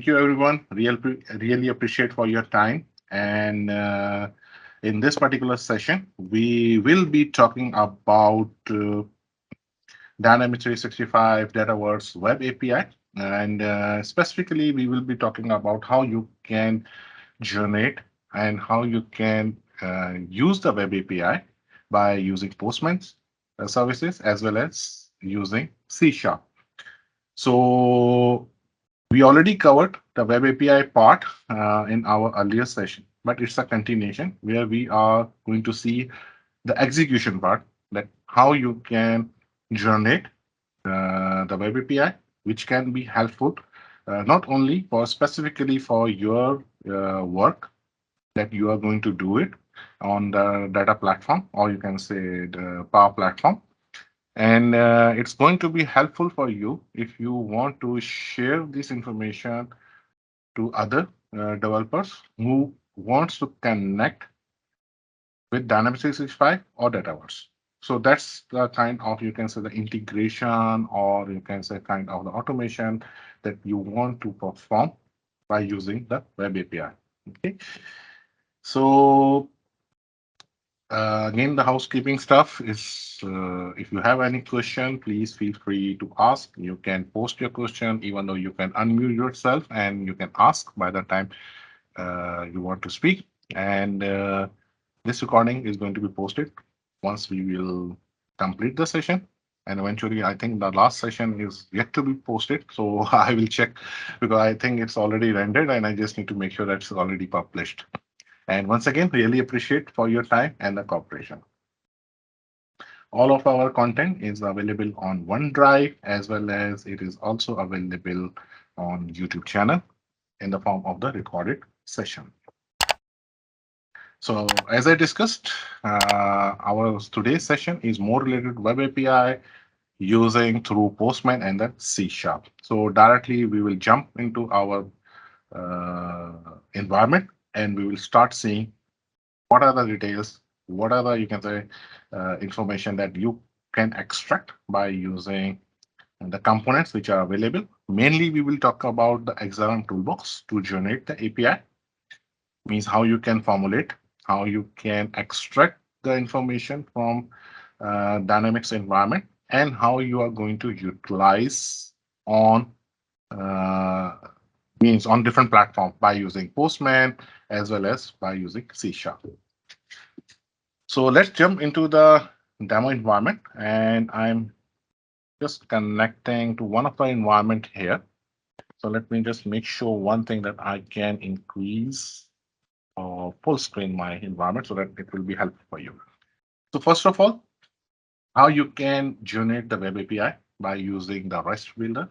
you everyone. Really appreciate for your time. And in this particular session, we will be talking about Dynamics 365 Dataverse Web API. And specifically, we will be talking about how you can generate and how you can use the Web API by using Postman services as well as using C Sharp. So we already covered the Web API part in our earlier session, but it's a continuation where we are going to see the execution part, that how you can generate the Web API, which can be helpful not only for specifically for your work that you are going to do it on the data platform, or you can say the Power Platform. And it's going to be helpful for you if you want to share this information to other developers who wants to connect with Dynamics 365 or Dataverse. So that's the kind of, you can say, the integration, or you can say kind of the automation that you want to perform by using the Web API. Okay. So again, the housekeeping stuff is, if you have any question, please feel free to ask. You can post your question, even though you can unmute yourself and you can ask by the time you want to speak. And this recording is going to be posted once we will complete the session. And eventually, I think the last session is yet to be posted. So I will check, because I think it's already rendered and I just need to make sure that's already published. And once again, really appreciate for your time and the cooperation. All of our content is available on OneDrive, as well as it is also available on YouTube channel in the form of the recorded session. So as I discussed, our today's session is more related to Web API using through Postman and the C Sharp. So directly we will jump into our environment, and we will start seeing what are the details, what are the, you can say, information that you can extract by using the components which are available. Mainly, we will talk about the XRM toolbox to generate the API, means how you can formulate, how you can extract the information from Dynamics environment, and how you are going to utilize on means on different platforms by using Postman as well as by using C Sharp. So let's jump into the demo environment, and I'm just connecting to one of the environment here. So let me just make sure one thing, that I can increase or full screen my environment so that it will be helpful for you. So first of all, how you can generate the Web API by using the REST builder.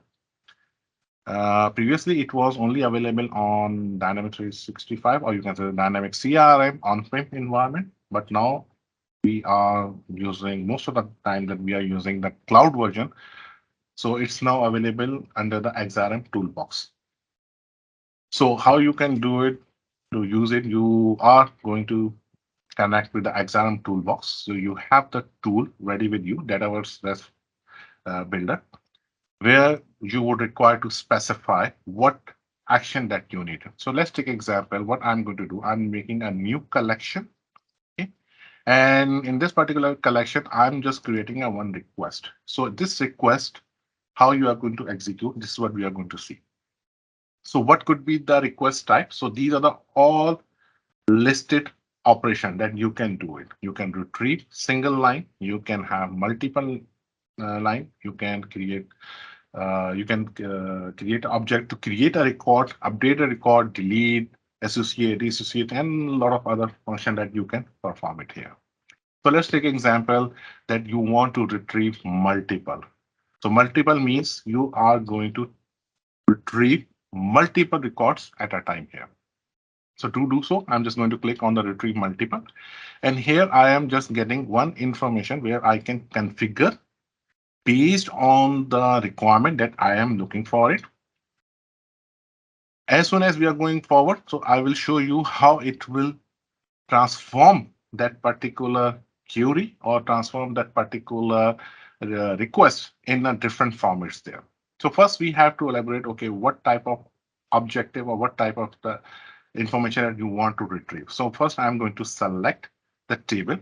Previously, it was only available on Dynamics 365, or you can say Dynamics CRM on-prem environment. But now we are using, most of the time that we are using the cloud version. So it's now available under the XRM toolbox. So how you can do it, to use it, you are going to connect with the XRM toolbox. So you have the tool ready with you, Dataverse REST builder, where you would require to specify what action that you need. So let's take example. What I'm going to do, I'm making a new collection. Okay? And in this particular collection, I'm just creating a one request. So this request, how you are going to execute, this is what we are going to see. So what could be the request type? So these are the all listed operation that you can do it. You can retrieve single line, you can have multiple line, you can create create an object to create a record, update a record, delete, associate, dissociate, and a lot of other function that you can perform it here. So let's take an example that you want to retrieve multiple. So multiple means you are going to retrieve multiple records at a time here. So to do so, I'm just going to click on the retrieve multiple. And here I am just getting one information where I can configure based on the requirement that I am looking for it. As soon as we are going forward, so I will show you how it will transform that particular query or transform that particular request in a different formats there. So first we have to elaborate, okay, what type of objective or what type of the information that you want to retrieve. So first I'm going to select the table.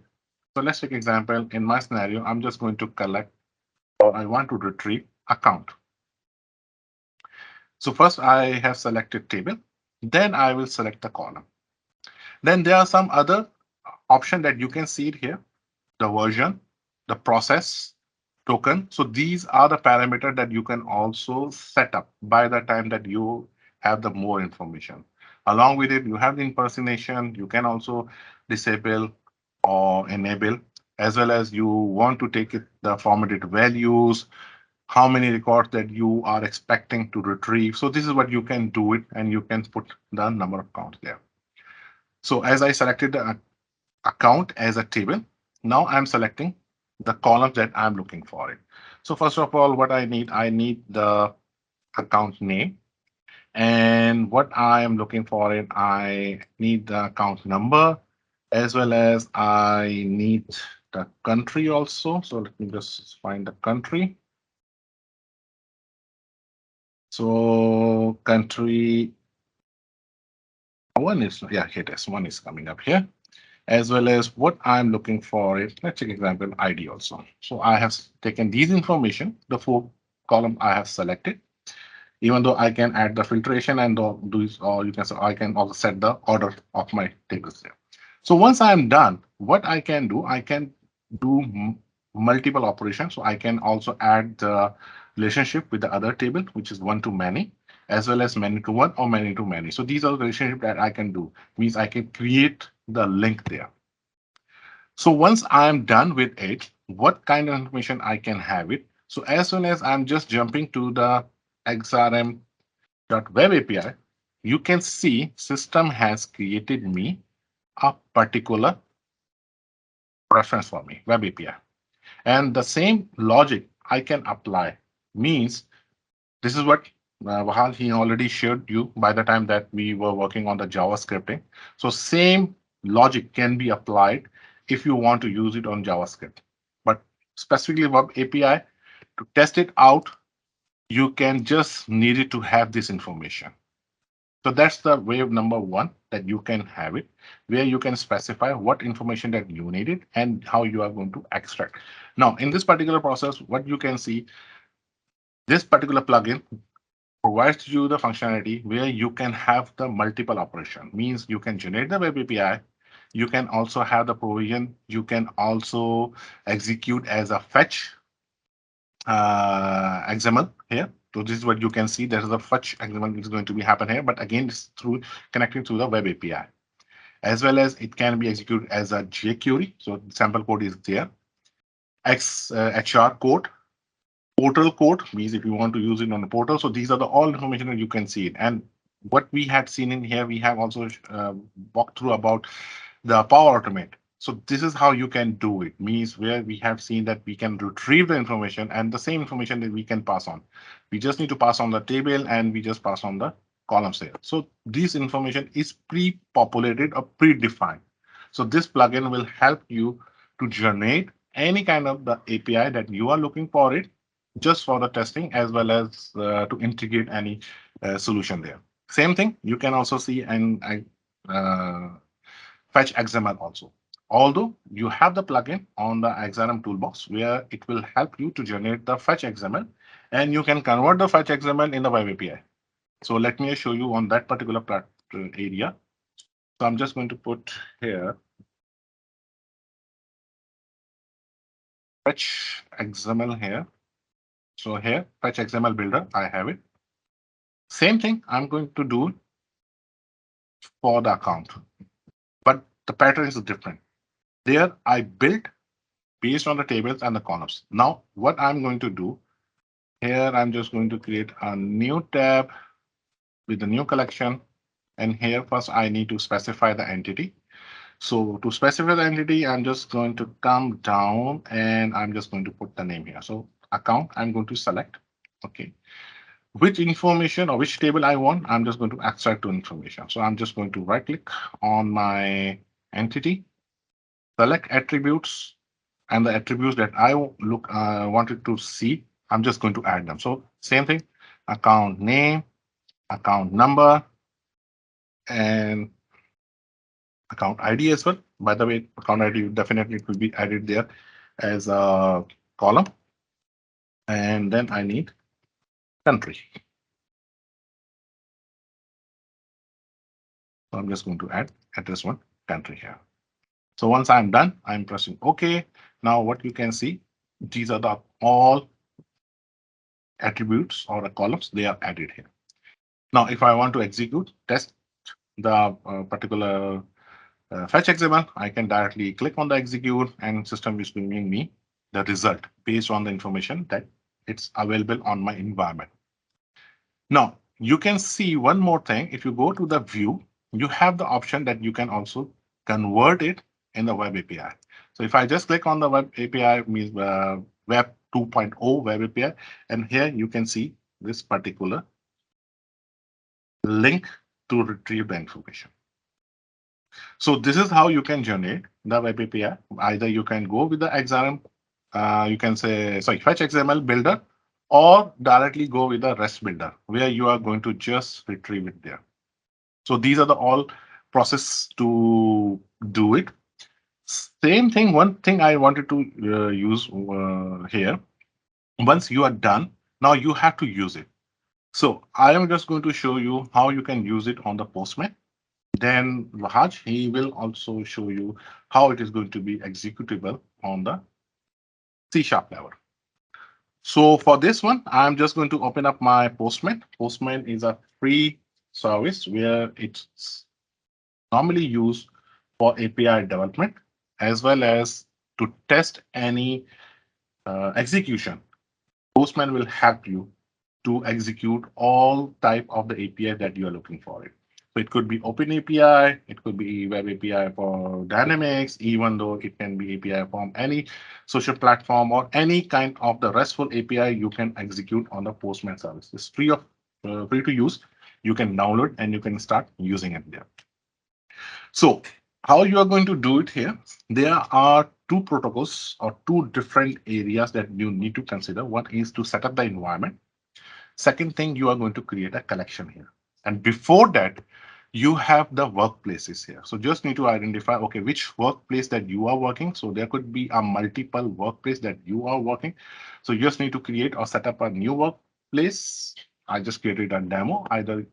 So let's take example. In my scenario, I'm just going to collect or I want to retrieve account. So first I have selected table, then I will select the column. Then there are some other option that you can see it here, the version, the process, token. So these are the parameters that you can also set up by the time that you have the more information. Along with it, you have the impersonation. You can also disable or enable, as well as you want to take it the formatted values, how many records that you are expecting to retrieve. So this is what you can do it, and you can put the number of counts there. So as I selected the account as a table, now I'm selecting the columns that I'm looking for it. So first of all, what I need the account name. And what I am looking for it, I need the account number, as well as I need the country also. So let me just find the country. So country one is, yeah, here it is. One is coming up here, as well as what I'm looking for is, let's take example, ID also. So I have taken these information, the 4 column I have selected, even though I can add the filtration and do, or you can say I can also set the order of my tables there. So once I am done, what I can do, I can do multiple operations. So I can also add the relationship with the other table, which is one to many, as well as many to one or many to many. So these are the relationship that I can do. Means I can create the link there. So once I'm done with it, what kind of information I can have it. So as soon as I'm just jumping to the XRM.web API, you can see system has created me a particular reference for me, web API. And the same logic I can apply. Means this is what Wahaj, he already showed you by the time that we were working on the JavaScripting. So same logic can be applied if you want to use it on JavaScript. But specifically Web API, to test it out, you can just need it to have this information. So that's the way of number one that you can have it, where you can specify what information that you needed and how you are going to extract. Now, in this particular process, what you can see, this particular plugin provides you the functionality where you can have the multiple operation. Means you can generate the web API. You can also have the provision. You can also execute as a fetch XML here. So this is what you can see. There is a fetch XML is going to be happen here, but again, it's through connecting to the web API, as well as it can be executed as a jQuery. So sample code is there. HR code, portal code means if you want to use it on a portal. So these are the all information that you can see it. And what we had seen in here, we have also walked through about the Power Automate. So this is how you can do it. Means where we have seen that we can retrieve the information and the same information that we can pass on. We just need to pass on the table and we just pass on the columns here. So this information is pre-populated or predefined. So this plugin will help you to generate any kind of the API that you are looking for it, just for the testing, as well as to integrate any solution there. Same thing, you can also see and fetch XML also. Although you have the plugin on the XRM toolbox where it will help you to generate the fetch XML, and you can convert the fetch XML in the web API. So let me show you on that particular area. So I'm just going to put here fetch XML here. So here, fetch XML builder, I have it. Same thing I'm going to do for the account, but the pattern is different. There I built based on the tables and the columns. Now what I'm going to do here, I'm just going to create a new tab with the new collection. And here first I need to specify the entity. So to specify the entity, I'm just going to come down and I'm just going to put the name here. So account, I'm going to select. Okay. Which information or which table I want, I'm just going to extract to information. So I'm just going to right click on my entity, select attributes, and the attributes that I wanted to see, I'm just going to add them. So same thing, account name, account number, and account ID as well. By the way, account ID definitely will be added there as a column. And then I need country. So I'm just going to add address one country here. So once I'm done, I'm pressing OK. Now what you can see, these are the all attributes or the columns, they are added here. Now, if I want to execute test the particular fetch XML, I can directly click on the execute and system is bringing me the result based on the information that it's available on my environment. Now, you can see one more thing. If you go to the view, you have the option that you can also convert it in the web API. So if I just click on the web API, means web 2.0 web API, and here you can see this particular link to retrieve the information. So this is how you can generate the web API. Either you can go with the XRM, you can say, sorry, fetch XML builder, or directly go with the REST builder, where you are going to just retrieve it there. So these are the all process to do it. Same thing, one thing I wanted to use here. Once you are done, now you have to use it. So I am just going to show you how you can use it on the Postman. Then Wahaj, he will also show you how it is going to be executable on the C# level. So for this one, I'm just going to open up my Postman. Postman is a free service where it's normally used for API development as well as to test any execution. Postman will help you to execute all type of the API that you are looking for it. So it could be Open API, it could be Web API for Dynamics, even though it can be API from any social platform or any kind of the RESTful API you can execute on the Postman service. It's free to use. You can download and you can start using it there. So how you are going to do it here? There are two protocols or two different areas that you need to consider. One is to set up the environment. Second thing, you are going to create a collection here. And before that, you have the workplaces here. So just need to identify, okay, which workplace that you are working. So there could be a multiple workplace that you are working. So you just need to create or set up a new workplace. I just created a demo. Either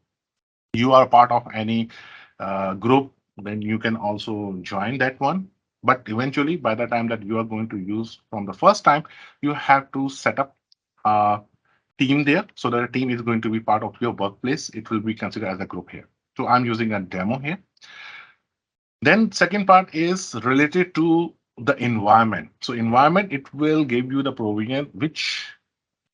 you are part of any group, then you can also join that one. But eventually, by the time that you are going to use from the first time, you have to set up a team there so that a team is going to be part of your workplace. It will be considered as a group here. So I'm using a demo here. Then second part is related to the environment. So environment, it will give you the provision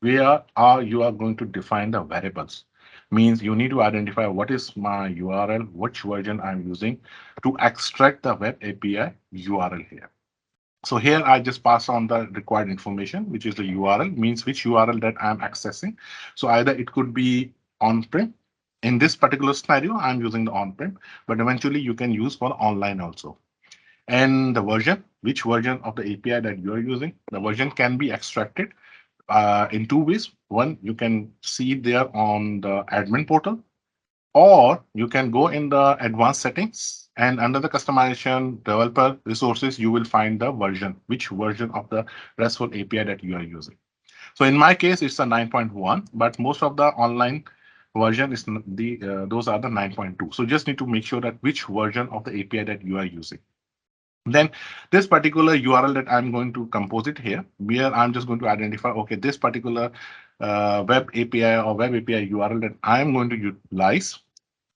where are you are going to define the variables. Means you need to identify what is my URL, which version I'm using to extract the web API URL here. So here I just pass on the required information, which is the URL, means which URL that I'm accessing. So either it could be on-prem. In this particular scenario, I'm using the on-prem, but eventually you can use for online also. And the version, which version of the API that you're using, the version can be extracted in two ways. One, you can see there on the admin portal, or you can go in the advanced settings and under the customization developer resources, you will find the version, which version of the RESTful API that you are using. So in my case, it's a 9.1, but most of the online version is those are the 9.2. So just need to make sure that which version of the API that you are using. Then this particular URL that I'm going to compose it here, where I'm just going to identify, okay, this particular web API or web API URL that I'm going to utilize.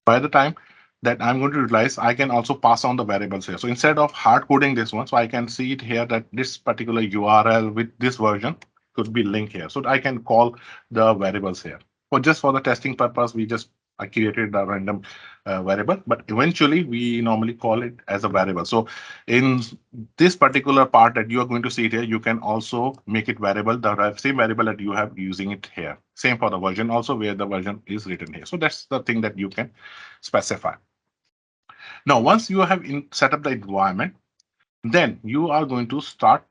By the time that I'm going to utilize, I can also pass on the variables here. So instead of hard coding this one, so I can see it here that this particular URL with this version could be linked here. So I can call the variables here. For just for the testing purpose, I created a random variable, but eventually we normally call it as a variable. So in this particular part that you are going to see it here, you can also make it variable, the same variable that you have using it here. Same for the version also, where the version is written here. So that's the thing that you can specify. Now, once you have set up the environment, then you are going to start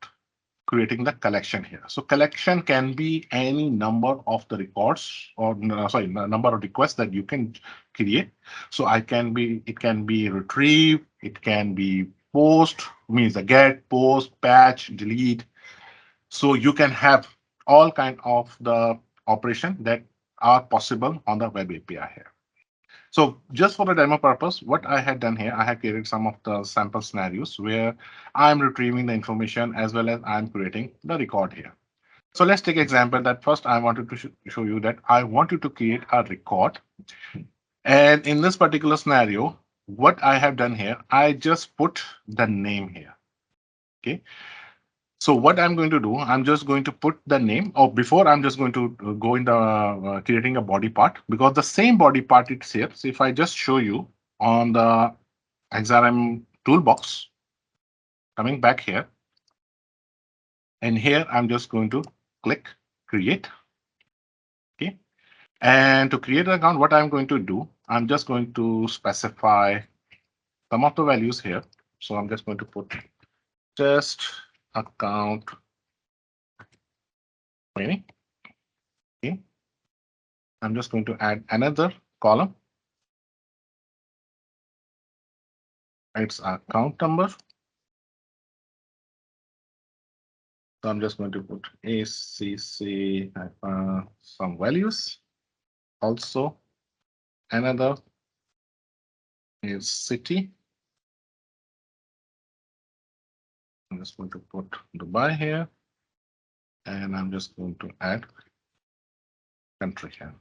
creating the collection here. So collection can be any number of the records or sorry, number of requests that you can create. So it can be retrieve, it can be post, means the get, post, patch, delete. So you can have all kind of the operation that are possible on the web API here. So just for the demo purpose, what I had done here, I had created some of the sample scenarios where I'm retrieving the information as well as I'm creating the record here. So let's take example that first I wanted to show you that I wanted to create a record. And in this particular scenario, what I have done here, I just put the name here. Okay. So what I'm going to do, I'm just going to put the name, or before I'm just going to go in the creating a body part, because the same body part is here. So if I just show you on the XRM toolbox, coming back here, and here I'm just going to click create. Okay. And to create an account, what I'm going to do, I'm just going to specify some of the values here. So I'm just going to put just account training. Okay. I'm just going to add another column. It's account number. So I'm just going to put ACC some values. Also, another is city. I'm just going to put Dubai here. And I'm just going to add country here.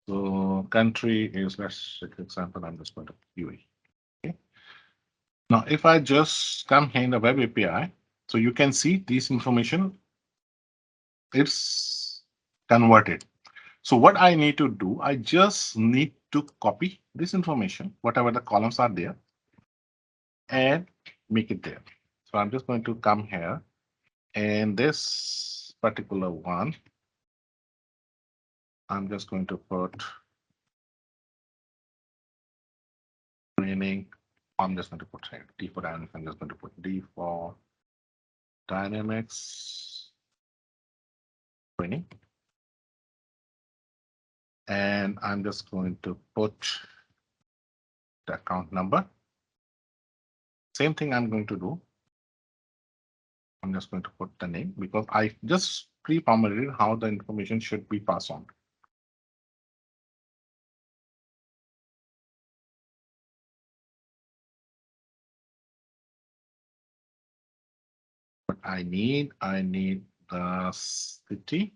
So country is, let's take example, I'm just going to UAE. Okay. Now, if I just come here in the web API, so you can see this information, it's converted. So what I need to do, I just need to copy this information, whatever the columns are there, and make it there. So I'm just going to come here, and this particular one, I'm just going to put training. I'm just going to put D for dynamics. I'm just going to put D for dynamics training. And I'm just going to put the account number. Same thing I'm going to do. I'm just going to put the name because I just pre-formatted how the information should be passed on. But I need the city.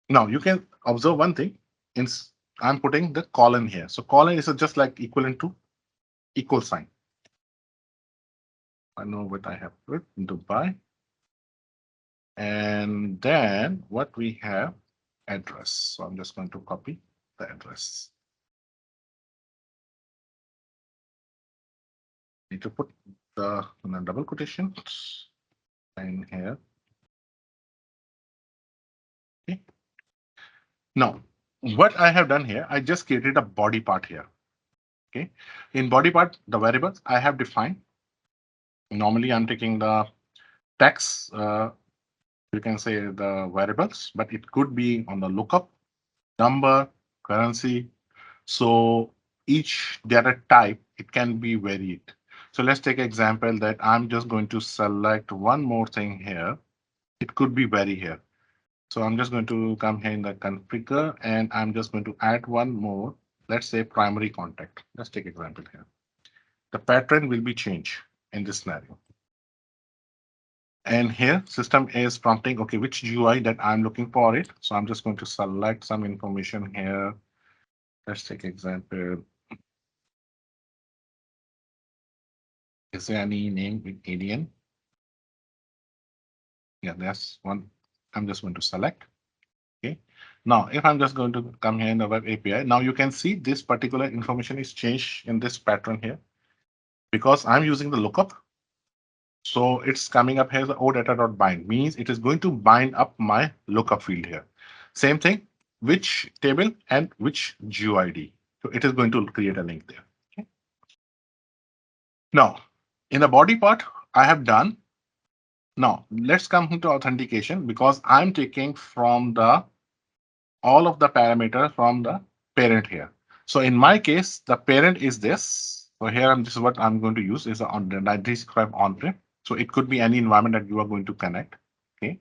Now you can observe one thing. I'm putting the colon here. So colon is just like equivalent to equal sign. I know what I have put Dubai. And then what we have address. So I'm just going to copy the address. Need to put the double quotations in here. Okay. Now, what I have done here, I just created a body part here. Okay. In body part, the variables I have defined. Normally, I'm taking the text. You can say the variables, but it could be on the lookup, number, currency. So each data type, it can be varied. So let's take an example that I'm just going to select one more thing here. It could be vary here. So I'm just going to come here in the configure and I'm just going to add one more. Let's say primary contact. Let's take example here. The pattern will be changed in this scenario. And here system is prompting, okay, which GUI that I'm looking for it. So I'm just going to select some information here. Let's take example. Is there any name with ADN? Yeah, that's one. I'm just going to select. Okay. Now, if I'm just going to come here in the web API, now you can see this particular information is changed in this pattern here because I'm using the lookup. So it's coming up here as odata.bind means it is going to bind up my lookup field here. Same thing, which table and which GUID. So it is going to create a link there. Okay. Now, in the body part, I have done. Now, let's come into authentication because I'm taking from the all of the parameters from the parent here. So in my case, the parent is this. So here, this is what I'm going to use is on the 365 on-prem. So it could be any environment that you are going to connect. Okay.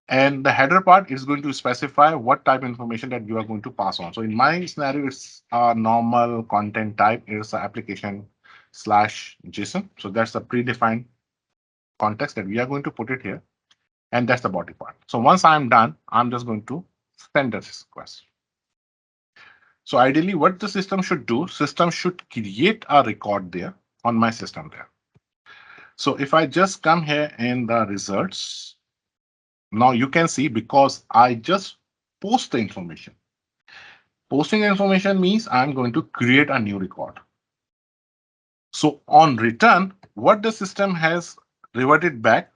And the header part is going to specify what type of information that you are going to pass on. So in my scenario, it's a normal content type. It's an application slash JSON. So that's the predefined context that we are going to put it here. And that's the body part. So once I'm done, I'm just going to send this request. So ideally, what the system should do, system should create a record there on my system there. So if I just come here in the results, now you can see because I just post the information. Posting the information means I'm going to create a new record. So on return, what the system has reverted back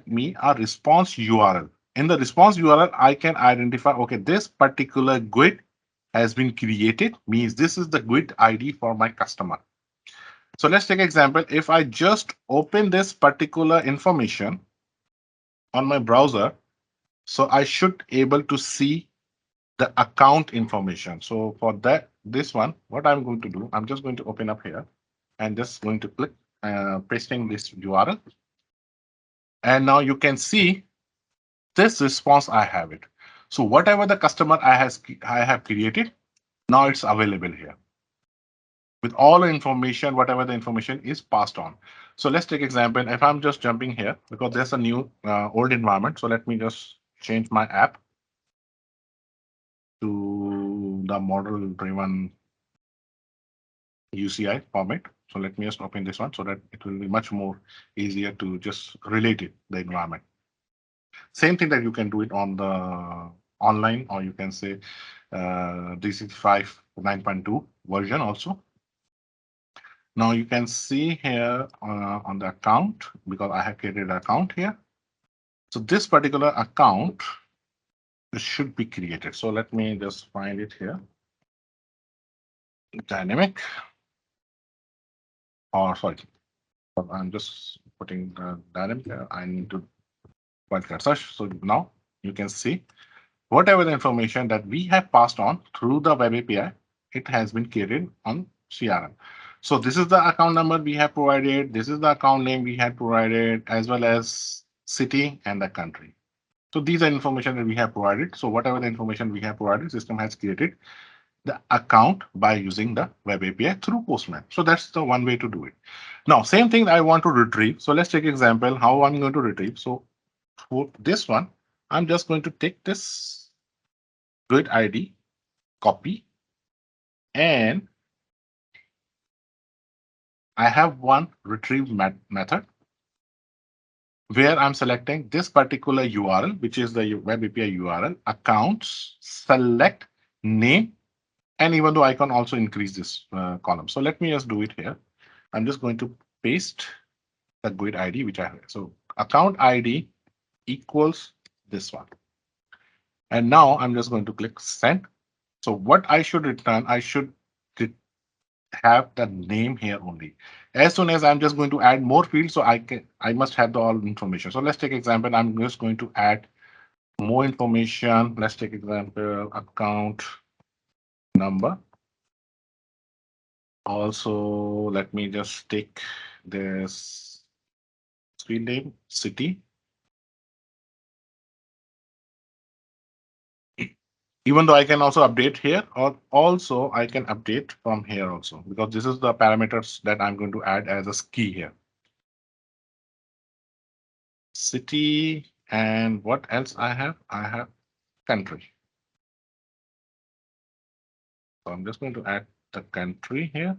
me a response URL. In the response URL, I can identify, okay, this particular GUID has been created, means this is the GUID ID for my customer. So let's take an example. If I just open this particular information on my browser, so I should able to see the account information. So for that, this one, what I'm going to do, I'm just going to open up here and just going to click pasting this URL. And now you can see this response, I have it. So whatever the customer I have created, now it's available here with all the information, whatever the information is passed on. So let's take example. If I'm just jumping here because there's a new old environment. So let me just change my app to the model driven UCI format. So let me just open this one so that it will be much more easier to just relate it the environment. Same thing that you can do it on the online, or you can say 365 9.2 version also. Now you can see here on the account, because I have created an account here. So this particular account should be created. So let me just find it here. Dynamic. Or sorry, I'm just putting the dynamic here. I need to wildcard search. So now you can see whatever the information that we have passed on through the web API, it has been created on CRM. So this is the account number we have provided. This is the account name we had provided, as well as city and the country. So these are information that we have provided. So whatever the information we have provided, system has created the account by using the web API through Postman. So that's the one way to do it. Now, same thing I want to retrieve. So let's take example how I'm going to retrieve. So for this one, I'm just going to take this GUID ID, copy, and I have one retrieve method where I'm selecting this particular URL, which is the web API URL, accounts, select name, and even though I can also increase this column. So let me just do it here. I'm just going to paste the GUID ID, which I have. So account ID equals this one. And now I'm just going to click send. So what I should return, I should have the name here only. As soon as I'm just going to add more fields, so I must have the all information. So let's take example. I'm just going to add more information. Let's take example account number. Also, let me just take this field name, city. Even though I can also update here, or also I can update from here also, because this is the parameters that I'm going to add as a key here. City, and what else I have? I have country. So I'm just going to add the country here.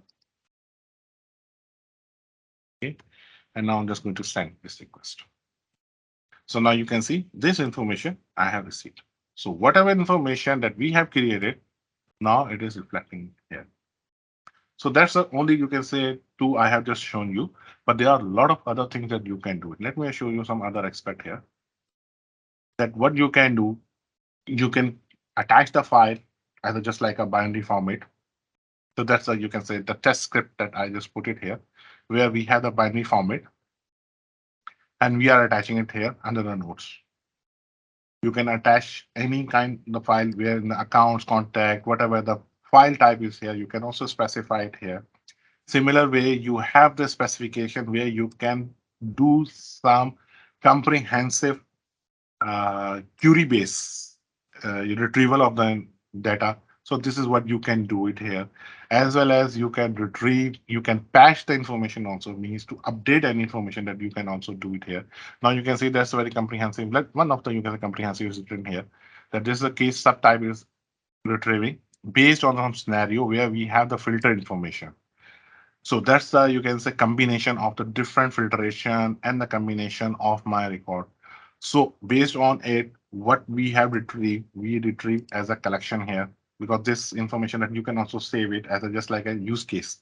Okay, and now I'm just going to send this request. So now you can see this information I have received. So whatever information that we have created, now it is reflecting here. So that's the only you can say two I have just shown you, but there are a lot of other things that you can do. Let me show you some other aspect here. That what you can do You can attach the file as just like a binary format. So that's you can say the test script that I just put it here, where we have the binary format and we are attaching it here under the notes. You can attach any kind of file where in the accounts, contact, whatever the file type is here. You can also specify it here. Similar way, you have the specification where you can do some comprehensive query base retrieval of the data. So this is what you can do it here, as well as you can retrieve, you can patch the information also, means to update any information that you can also do it here. Now you can see that's very comprehensive. Let one of the you can say comprehensive is written here, that this is a case subtype is retrieving based on some scenario where we have the filter information. So that's the you can say combination of the different filtration and the combination of my record. So based on it, what we have retrieved, we retrieve as a collection here, because this information that you can also save it as a just like a use case.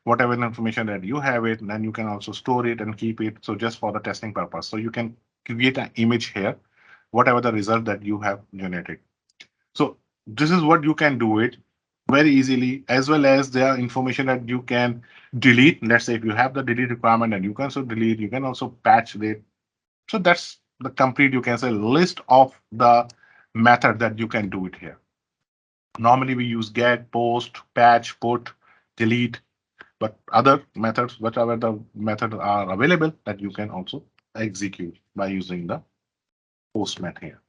Whatever information that you have it, then you can also store it and keep it. So just for the testing purpose. So you can create an image here, whatever the result that you have generated. So this is what you can do it very easily, as well as there are information that you can delete. Let's say if you have the delete requirement and you can also delete, you can also patch it. So that's the complete, you can say, list of the method that you can do it here. Normally we use get, post, patch, put, delete, but other methods, whatever the methods are available, that you can also execute by using the Postman here.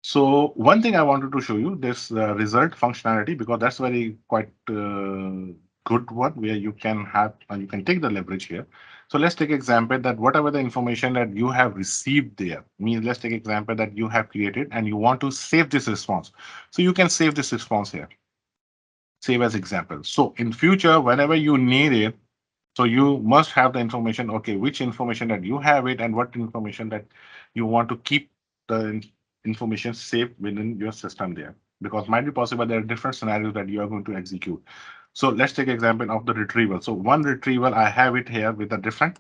So one thing I wanted to show you this result functionality, because that's very quite good one where you can have and you can take the leverage here. So let's take example that whatever the information that you have received there means, let's take example that you have created and you want to save this response. So you can save this response here, save as example. So in future, whenever you need it, so you must have the information, okay, which information that you have it and what information that you want to keep the information safe within your system there. Because might be possible there are different scenarios that you are going to execute. So let's take example of the retrieval. So one retrieval, I have it here with a different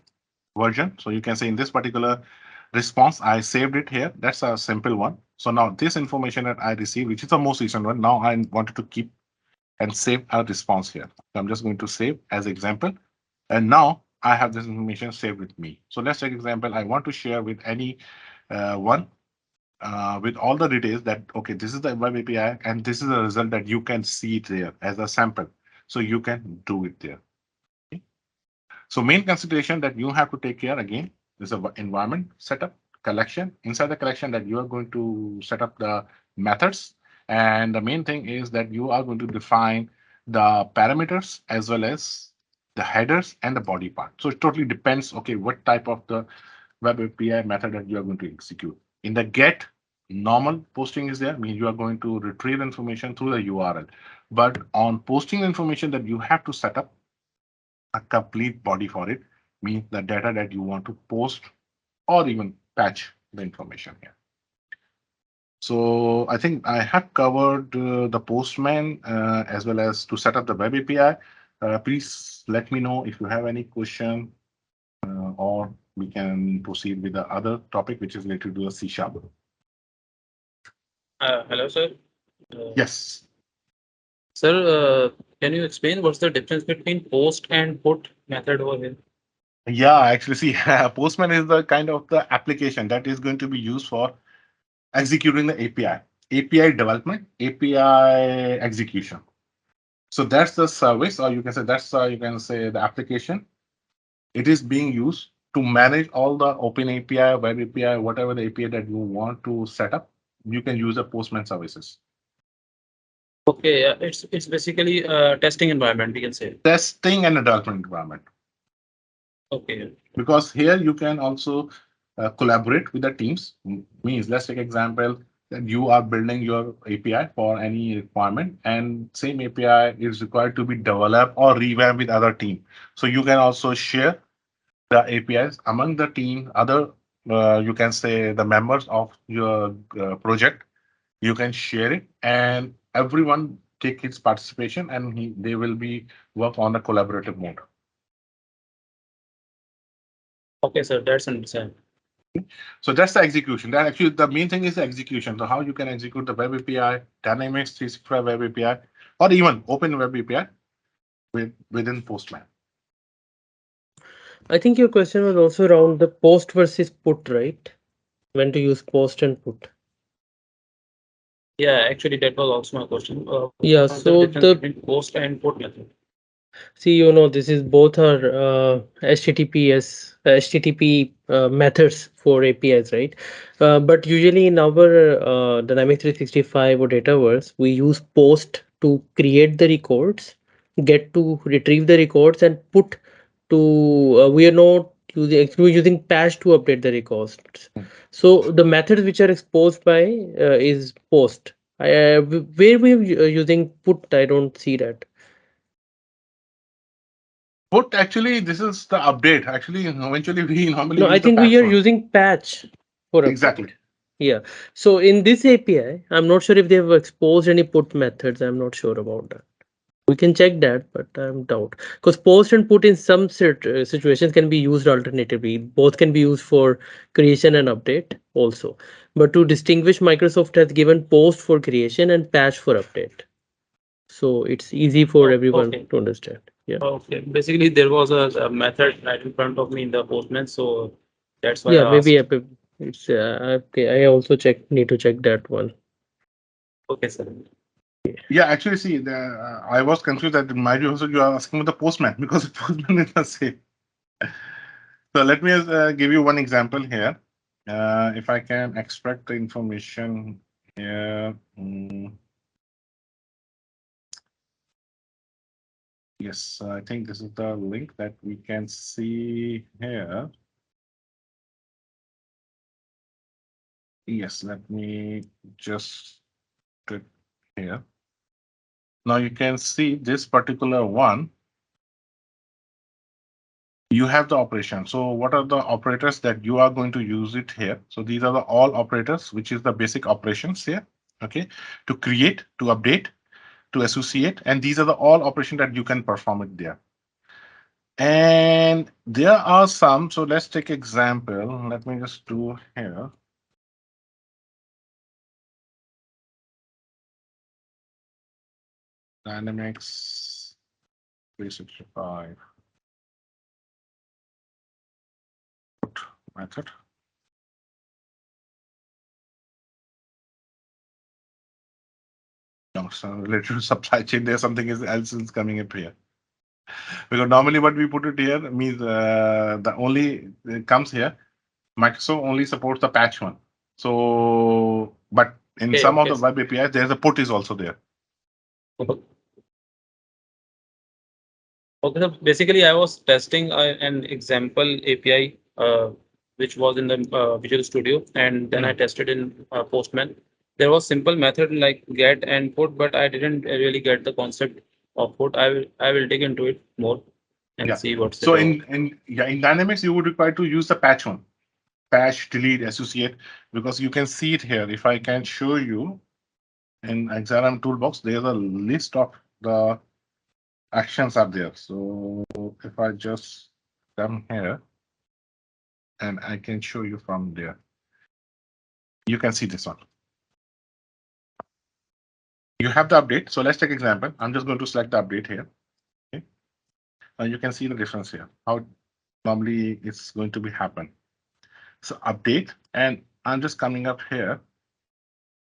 version. So you can say in this particular response, I saved it here. That's a simple one. So now this information that I received, which is the most recent one, now I wanted to keep and save a response here. So I'm just going to save as example. And now I have this information saved with me. So let's take example. I want to share with any one with all the details that, okay, this is the web API and this is the result that you can see it there as a sample. So you can do it there. Okay. So main consideration that you have to take care again is the environment setup collection. Inside the collection that you are going to set up the methods. And the main thing is that you are going to define the parameters as well as the headers and the body part. So it totally depends, okay, what type of the web API method that you are going to execute. In the get, normal posting is there, means you are going to retrieve information through the URL. But on posting information that you have to set up a complete body for it, means the data that you want to post or even patch the information here. So I think I have covered the Postman as well as to set up the web API. Please let me know if you have any question or we can proceed with the other topic, which is related to the C sharp. Hello, sir. Yes. Sir, can you explain what's the difference between post and put method over here? Yeah, actually, see, Postman is the kind of the application that is going to be used for executing the API, API development, API execution. So that's the service, or you can say that's you can say the application. It is being used to manage all the open API, web API, whatever the API that you want to set up. You can use the Postman services. Okay, it's basically a testing environment, we can say. Testing and development environment. Okay. Because here you can also collaborate with the teams. Means let's take example that you are building your API for any requirement and same API is required to be developed or revamped with other team. So you can also share the APIs among the team, other you can say the members of your project. You can share it and everyone take its participation and they will be work on a collaborative mode. Okay, sir, that's understand. So that's the execution. That actually the main thing is the execution. So how you can execute the web API, Dynamics 365 web API, or even open web API within Postman. I think your question was also around the post versus put, right? When to use post and put. Yeah, actually, that was also my question. What is Yeah, the difference so between the post and put method? see, this is both are HTTP methods for APIs, right? But usually in our Dynamics 365 or Dataverse, we use post to create the records, get to retrieve the records, and put to we are not using we're using patch to update the records. So the methods which are exposed by is post. Where we are using put, I don't see that. But actually, this is the update. Actually, eventually we normally No, I use the think we patch are one. using patch for update. Exactly. Yeah. So in this API, I'm not sure if they have exposed any put methods. I'm not sure about that. We can check that, but I'm doubt because post and put in some situations can be used alternatively. Both can be used for creation and update also. But to distinguish, Microsoft has given post for creation and patch for update. So it's easy for Oh, everyone okay. to understand. Yeah. Okay. Basically, there was a method right in front of me in the Postman, so that's why Yeah, I maybe asked. it's okay. I also need to check that one. Okay, sir. Yeah, actually, see, I was confused that might be also you are asking about the postman because the postman is the same. So let me give you one example here. If I can extract the information here. Yes, I think this is the link that we can see here. Yes, let me just click here. Now you can see this particular one. You have the operation. So what are the operators that you are going to use it here? So these are the all operators, which is the basic operations here. Okay, to create, to update, to associate, and these are the all operations that you can perform it there. And there are some. So let's take example. Let me just do here. Dynamics 365 method. No, so related to supply chain, there's something else is coming up here. Because normally what we put it here means the only it comes here. Microsoft only supports the patch one. So, but in Okay, some of okay. the web APIs, there's a put is also there. Okay, so basically, I was testing an example API, which was in the Visual Studio, and then I tested in Postman. There was simple method like get and put, but I didn't really get the concept of put. I will dig into it more and Yeah. see what's it So about. in Dynamics, you would require to use the patch one, patch, delete, associate, because you can see it here. If I can show you in XRM toolbox, there's a list of the actions are there. So if I just come here and I can show you from there, you can see this one. You have the update. So let's take example. I'm just going to select the update here. Okay. You can see the difference here, how normally it's going to be happen. So update, and I'm just coming up here.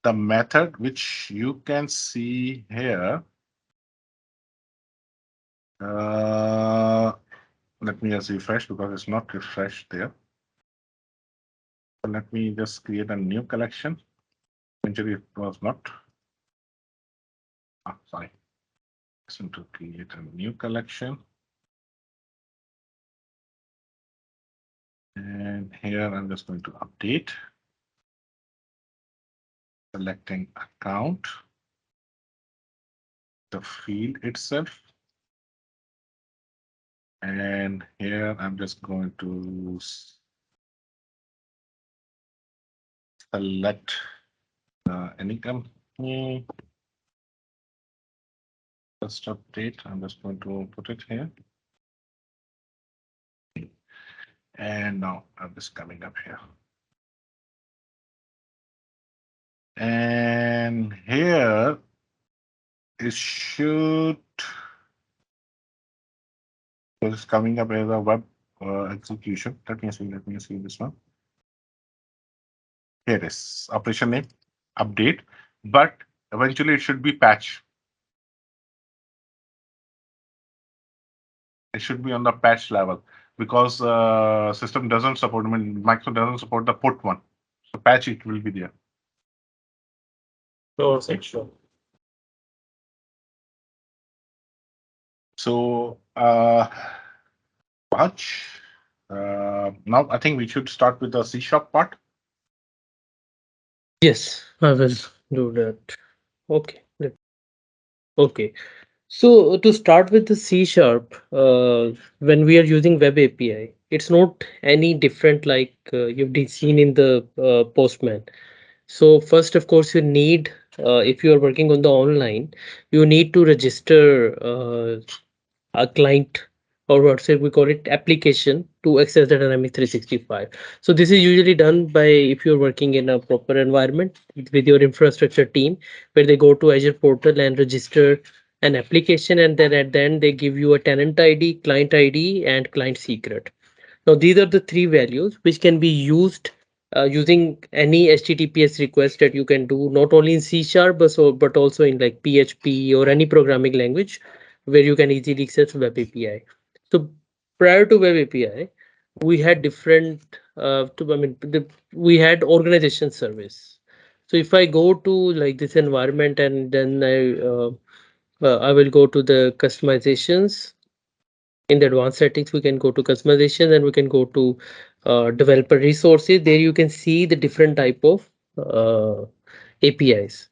The method which you can see here. Let me just refresh because it's not refreshed there. So let me just create a new collection. Eventually it was not. Sorry. So to create a new collection. And here I'm just going to update. Selecting account. The field itself. And here I'm just going to select any company. Just update. I'm just going to put it here. And now I'm just coming up here. And here it should, it's coming up as a web execution. Let me see this one. Here it is, operation name, update, but eventually it should be patch. It should be on the patch level because system doesn't support, I mean, Microsoft doesn't support the put one. So patch it will be there. Sure, sir, sure. So patch. Now I think we should start with the C sharp part. Yes, I will do that. Okay. Okay. So to start with the C sharp, when we are using web API, it's not any different like seen in the Postman. So first, of course, you need, if you are working on the online, you need to register a client, or what say we call it, application, to access the Dynamics 365. So this is usually done by, if you're working in a proper environment with your infrastructure team, where they go to Azure portal and register an application, and then at the end they give you a tenant ID, client ID, and client secret. Now, these are the three values which can be used using any HTTPS request that you can do, not only in C sharp, but also in like PHP or any programming language where you can easily access web API. So prior to web API, we had different, we had organization service. So if I go to like this environment, and then I will go to the customizations. In the advanced settings, we can go to customization, and we can go to developer resources. There you can see the different type of APIs.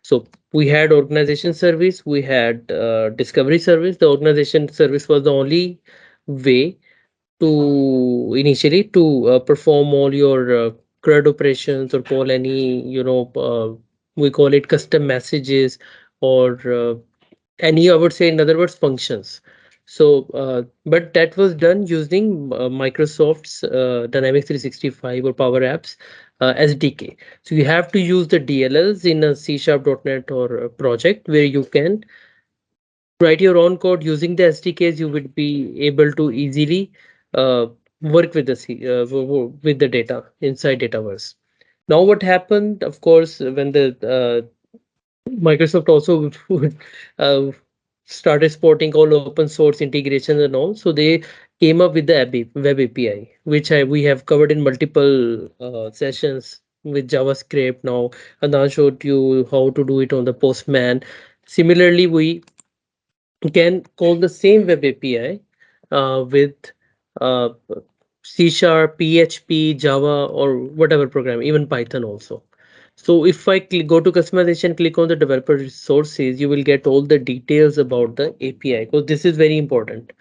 So we had organization service, we had discovery service. The organization service was the only way to initially to perform all your CRUD operations, or call any, we call it custom messages, or any, I would say, in other words, functions. So, but that was done using Microsoft's Dynamics 365 or Power Apps SDK. So you have to use the DLLs in a C Sharp.NET or a project where you can write your own code using the SDKs. You would be able to easily uh, work with the with the data inside Dataverse. Now, what happened, of course, when the Microsoft also would uh, started supporting all open source integrations and all. So they came up with the web API, which we have covered in multiple sessions with JavaScript. Now, Anand showed you how to do it on the Postman. Similarly, we can call the same web API with uh, C sharp, PHP, Java, or whatever program, even Python also. So if I go to customization, click on the developer resources, you will get all the details about the API, because this is very important.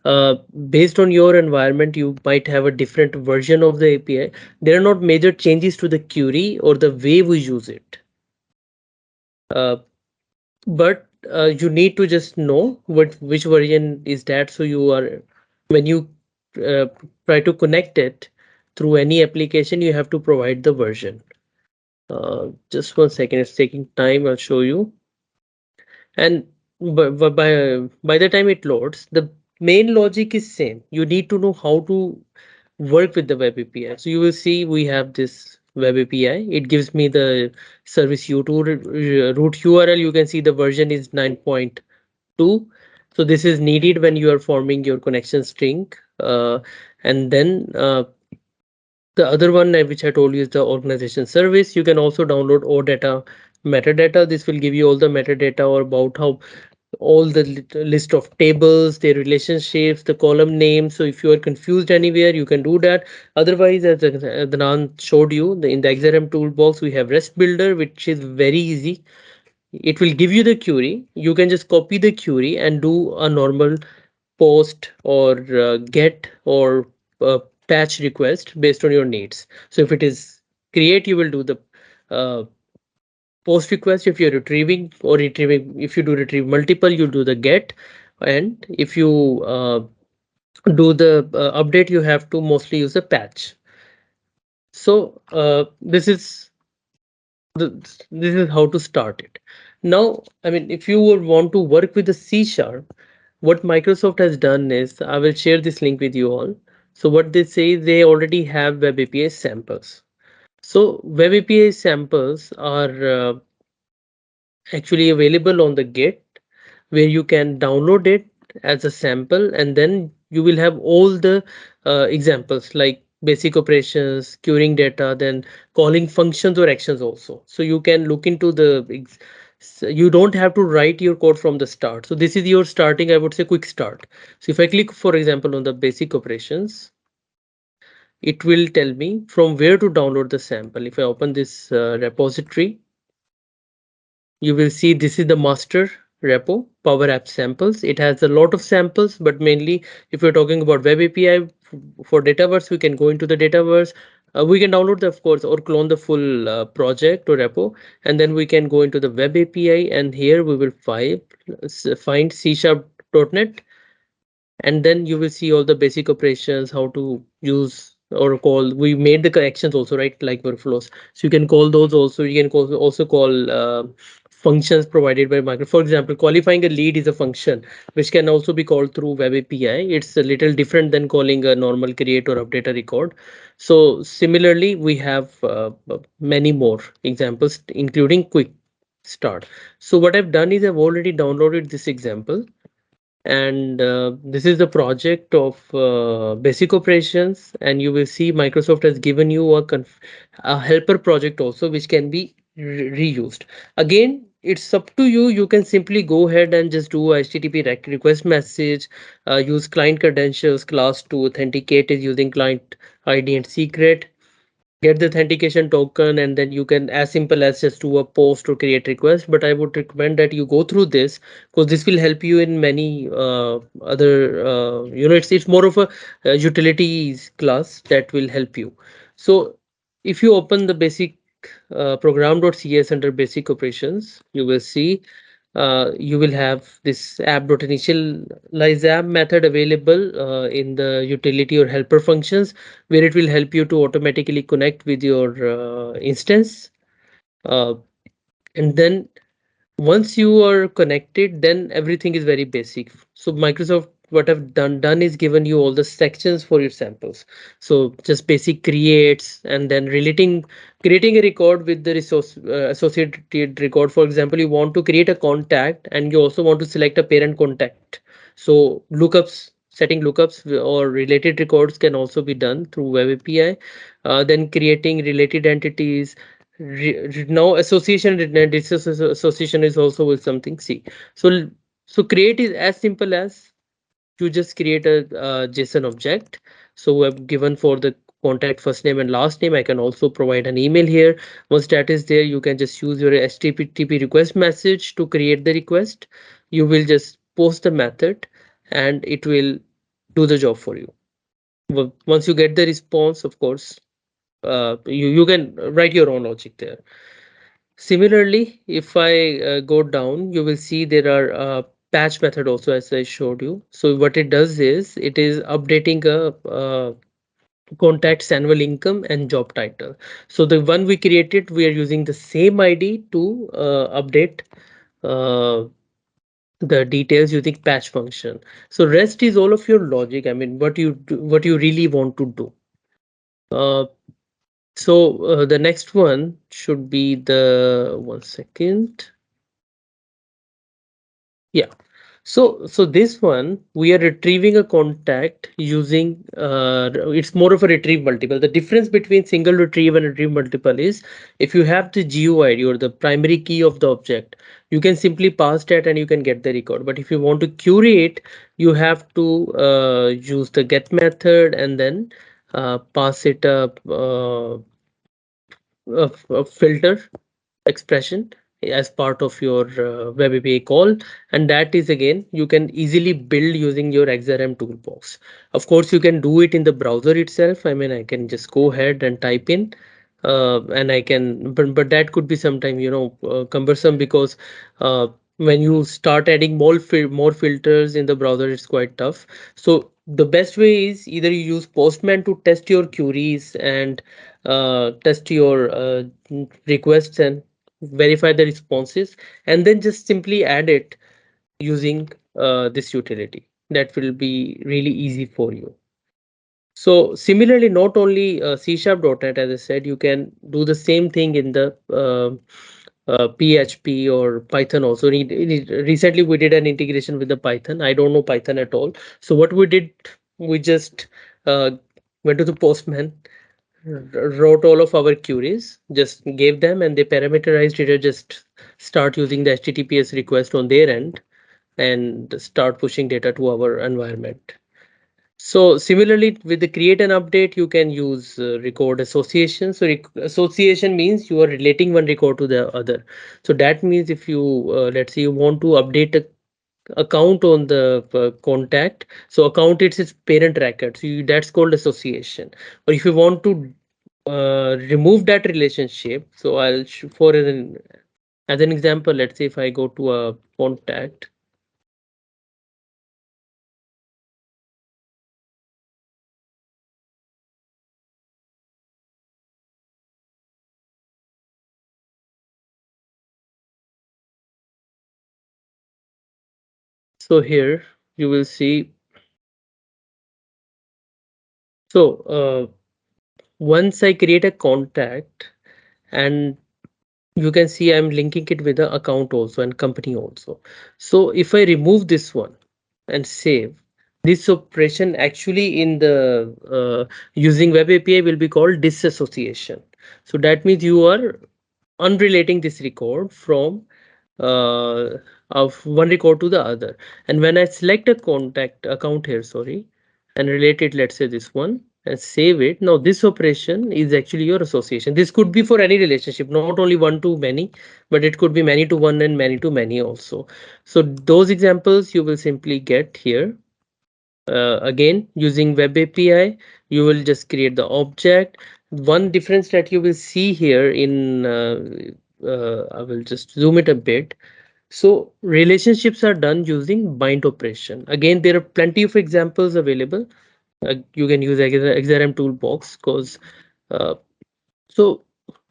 Uh, Based on your environment, you might have a different version of the API. There are not major changes to the query or the way we use it. Uh, but you need to just know which version is that. So you are, when you uh, try to connect it through any application, you have to provide the version. Just 1 second, it's taking time, I'll show you. And by the time it loads, the main logic is same. You need to know how to work with the web API. So you will see we have this web API. It gives me the service u2 root URL. You can see the version is 9.2. So this is needed when you are forming your connection string. And then the other one, which I told you, is the organization service. You can also download OData metadata. This will give you all the metadata or about how all the list of tables, their relationships, the column names. So if you are confused anywhere, you can do that. Otherwise, as Adnan showed you, in the XRM toolbox, we have REST Builder, which is very easy. It will give you the query. You can just copy the query and do a normal post or get or patch request based on your needs. So if it is create, you will do the uh, post request. If you're retrieving, if you do retrieve multiple, you do the get. And if you do the update, you have to mostly use a patch. So this is This is how to start it. Now, I mean, if you would want to work with the C sharp, what Microsoft has done is, I will share this link with you all. So what they say, they already have web API samples. So web API samples are actually available on the Git, where you can download it as a sample, and then you will have all the examples like basic operations, querying data, then calling functions or actions also. So you can look into you don't have to write your code from the start. So this is your starting, I would say, quick start. So if I click, for example, on the basic operations, it will tell me from where to download the sample. If I open this repository, you will see this is the master repo, Power App Samples. It has a lot of samples, but mainly if we're talking about Web API for Dataverse, we can go into the Dataverse. We can download the, of course, or clone the full project or repo, and then we can go into the Web API, and here we will find C Sharp.net, and then you will see all the basic operations, how to use or call. We made the connections also, right, like workflows, so you can call those also. You can also call functions provided by Microsoft. For example, qualifying a lead is a function which can also be called through web API. It's a little different than calling a normal create or update a record. So similarly, we have many more examples, including quick start. So what I've done is I've already downloaded this example, and this is the project of basic operations, and you will see Microsoft has given you a helper project also, which can be reused. Again, it's up to you. You can simply go ahead and just do a HTTP request message, use client credentials class to authenticate it using client ID and secret, get the authentication token, and then you can, as simple as just do a post or create request. But I would recommend that you go through this, because this will help you in many other it's more of a utilities class that will help you. So if you open the basic program.cs under basic operations, you will see you will have this app.initialize app method available in the utility or helper functions, where it will help you to automatically connect with your instance. Uh, and then once you are connected, then everything is very basic. So Microsoft, what I've done is given you all the sections for your samples. So just basic creates, and then creating a record with the resource associated record. For example, you want to create a contact, and you also want to select a parent contact. So lookups, setting lookups or related records can also be done through web API. Then creating related entities. Now association and disassociation is also with something C. So create is as simple as you just create a JSON object. So I've given for the contact first name and last name. I can also provide an email here. Once that is there, you can just use your HTTP request message to create the request. You will just post the method, and it will do the job for you. Once you get the response, of course, you can write your own logic there. Similarly, if I go down, you will see there are patch method also, as I showed you. So what it does is it is updating a contact's annual income and job title. So the one we created, we are using the same ID to update uh, the details using patch function. So rest is all of your logic. I mean, what you really want to do. Uh, the next one should be the one second. Yeah. So this one, we are retrieving a contact using it's more of a retrieve multiple. The difference between single retrieve and retrieve multiple is, if you have the GUID or the primary key of the object, you can simply pass that and you can get the record. But if you want to query it, you have to use the get method, and then pass it a filter expression as part of your web API call, and that is, again, you can easily build using your XRM toolbox. Of course, you can do it in the browser itself. I mean, I can just go ahead and type in, and I can, but that could be sometime cumbersome, because when you start adding more filters in the browser, it's quite tough. So the best way is either you use Postman to test your queries and test your requests and verify the responses, and then just simply add it using this utility. That will be really easy for you. So similarly, not only C#.NET, as I said, you can do the same thing in the PHP or Python also. Recently, we did an integration with the Python. I don't know Python at all. So what we did, we just uh, went to the Postman, wrote all of our queries, just gave them, and they parameterized it, or just start using the HTTPS request on their end and start pushing data to our environment. So similarly, with the create and update, you can use record association. So association means you are relating one record to the other. So that means if you, let's say you want to update a account on the contact, so account it's its parent record. So that's called association. Or if you want to remove that relationship, so for as an example, let's say if I go to a contact. So here you will see. So once I create a contact, and you can see I'm linking it with the account also and company also. So if I remove this one and save, this operation actually in the using web API will be called disassociation. So that means you are unrelating this record from uh, of one record to the other. And when I select a contact account here, sorry, and relate it, let's say this one, and save it. Now this operation is actually your association. This could be for any relationship, not only one to many, but it could be many to one and many to many also. So those examples you will simply get here. Again, using web API, you will just create the object. One difference that you will see here in I will just zoom it a bit. So relationships are done using bind operation. Again, there are plenty of examples available. You can use XRM toolbox because uh, so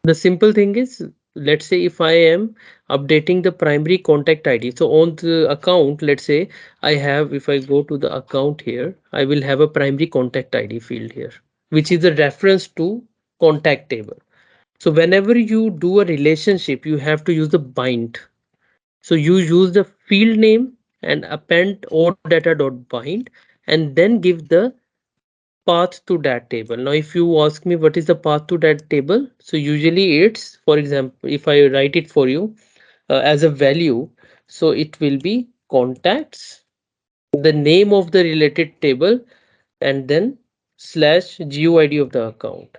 the simple thing is, let's say if I am updating the primary contact ID. So on the account, let's say I have, if I go to the account here, I will have a primary contact ID field here, which is a reference to contact table. So whenever you do a relationship, you have to use the bind. So you use the field name and append or data dot bind, and then give the path to that table. Now, if you ask me what is the path to that table, so usually it's, for example, if I write it for you as a value, so it will be contacts, the name of the related table, and then slash GUID of the account.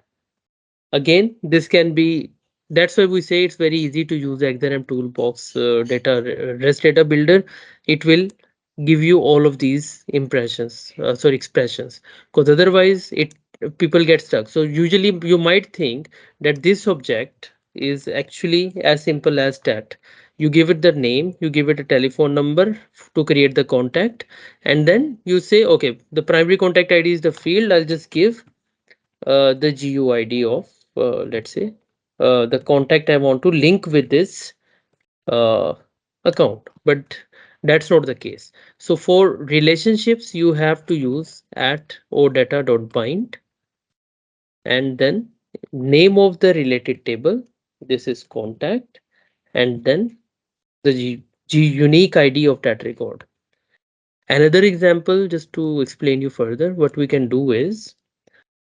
Again, this can be, that's why we say it's very easy to use XRM toolbox data REST data builder. It will give you all of these impressions, sorry, expressions, because otherwise it people get stuck. So usually you might think that this object is actually as simple as that. You give it the name, you give it a telephone number to create the contact, and then you say, okay, the primary contact ID is the field. I'll just give the GUID of, let's say, the contact I want to link with this uh, account. But that's not the case. So for relationships, you have to use at odata.bind, and then name of the related table. This is contact, and then the unique ID of that record. Another example, just to explain you further, what we can do is,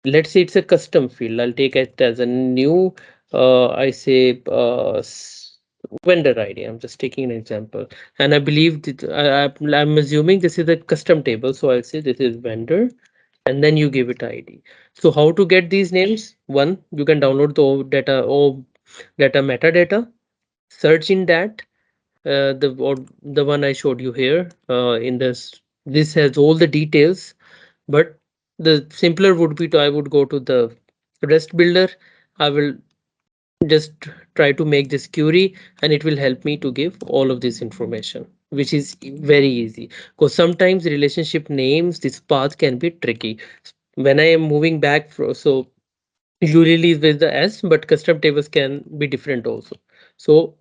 let's say it's a custom field. I'll take it as a new, I say, vendor ID. I'm just taking an example. And I believe that I'm assuming this is a custom table. So I'll say this is vendor, and then you give it ID. So how to get these names? One, you can download the data metadata, search in that, the one I showed you here in this has all the details, but the simpler would be to, I would go to the REST builder. I will just try to make this query, and it will help me to give all of this information, which is very easy, because sometimes relationship names, this path can be tricky. When I am moving back so usually with the S, but custom tables can be different also. So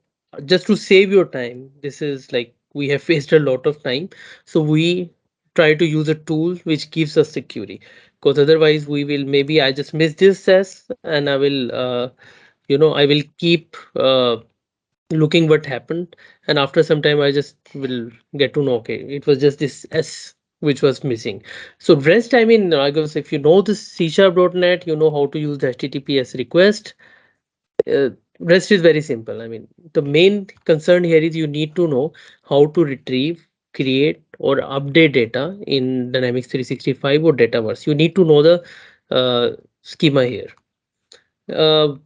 just to save your time, this is like we have wasted a lot of time. So we try to use a tool which gives us security, because otherwise we will, maybe I just miss this s and I will I will keep looking what happened, and after some time I just will get to know, okay, it was just this s which was missing. So rest, I mean, I guess if you know the c#.net, you know how to use the https request. uh, Rest is very simple. I mean, the main concern here is you need to know how to retrieve, create, or update data in Dynamics 365 or Dataverse. You need to know the schema here. Uh,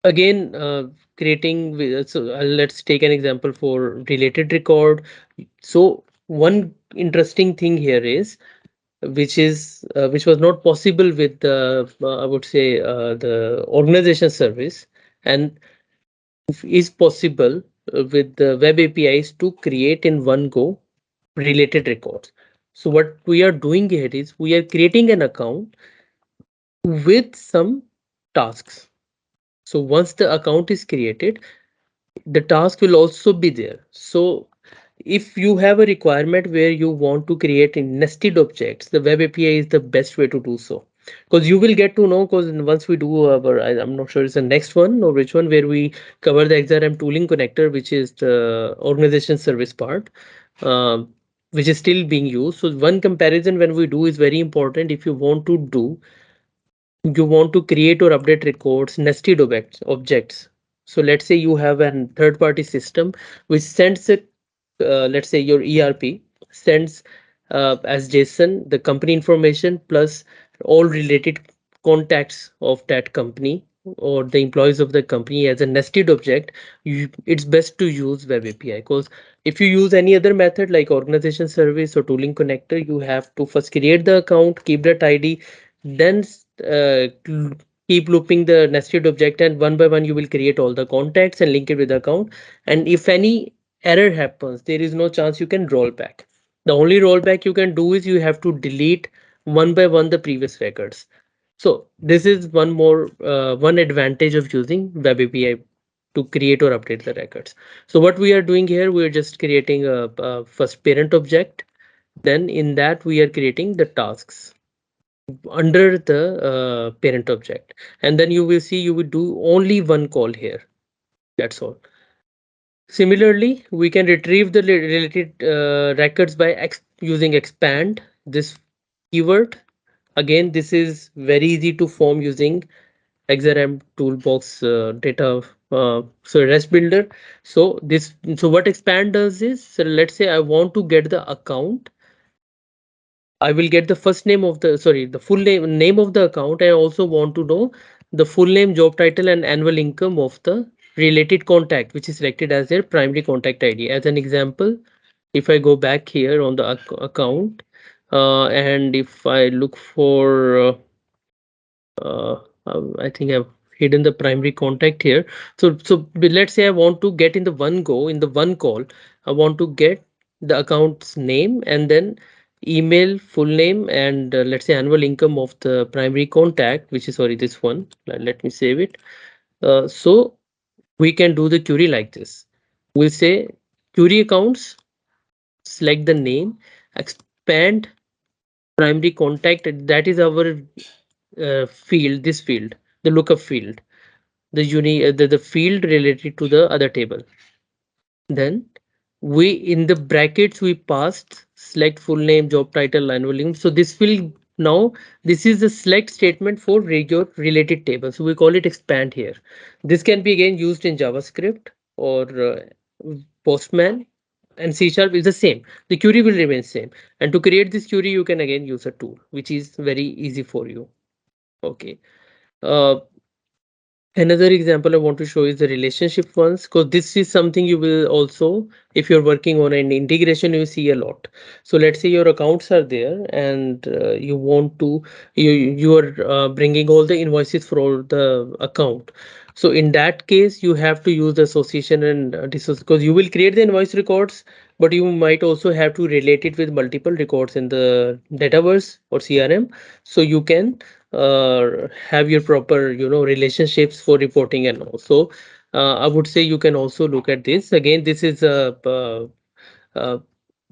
Again, let's take an example for related record. So one interesting thing here is, which was not possible with the I would say the organization service, and is possible with the web APIs to create in one go related records. So what we are doing here is we are creating an account with some tasks. So once the account is created, the task will also be there. So if you have a requirement where you want to create in nested objects, the web API is the best way to do so. Because you will get to know, because once we do our, I'm not sure it's the next one or which one, where we cover the XRM tooling connector, which is the organization service part, um, which is still being used. So one comparison when we do is very important. If you want to create or update records, nested objects. So let's say you have a third party system which sends a, let's say your ERP sends as JSON the company information plus all related contacts of that company or the employees of the company as a nested object. It's best to use web API, because if you use any other method like organization service or tooling connector, you have to first create the account, keep that ID, then keep looping the nested object, and one by one you will create all the contacts and link it with the account. And if any error happens, there is no chance you can roll back. The only rollback you can do is you have to delete one by one the previous records. So this is one advantage of using web API to create or update the records. So what we are doing here, we are just creating a first parent object, then in that we are creating the tasks under the parent object, and then you will see you will do only one call here. That's all. Similarly, we can retrieve the related records by using expand this keyword. Again, this is very easy to form using XRM toolbox data, so REST builder. So what expand does is, so let's say I want to get the account. I will get the first name of the, sorry, the full name of the account. I also want to know the full name, job title, and annual income of the related contact, which is selected as their primary contact ID. As an example, if I go back here on the account, and if I look for uh, I think I've hidden the primary contact here. Let's say I want to get in the one go, in the one call, I want to get the account's name and then email, full name, and let's say annual income of the primary contact, which is, sorry, this one. Let me save it. So we can do the query like this. We'll say query accounts, select the name, expand primary contact. That is our field, this field, the lookup field, the field related to the other table. Then we, in the brackets, we passed select full name, job title, annual income. So this will, now this is the select statement for your related table, so we call it expand here. This can be again used in JavaScript or Postman, and C# is the same. The query will remain same, and to create this query you can again use a tool which is very easy for you. Okay. uh, Another example I want to show is the relationship ones, because this is something you will also, if you're working on an integration, you see a lot. So let's say your accounts are there, and you want to, you are bringing all the invoices for the account. So in that case, you have to use the association and because you will create the invoice records, but you might also have to relate it with multiple records in the Dataverse or CRM, so you can have your proper relationships for reporting. And also I would say you can also look at this. Again, this is a uh,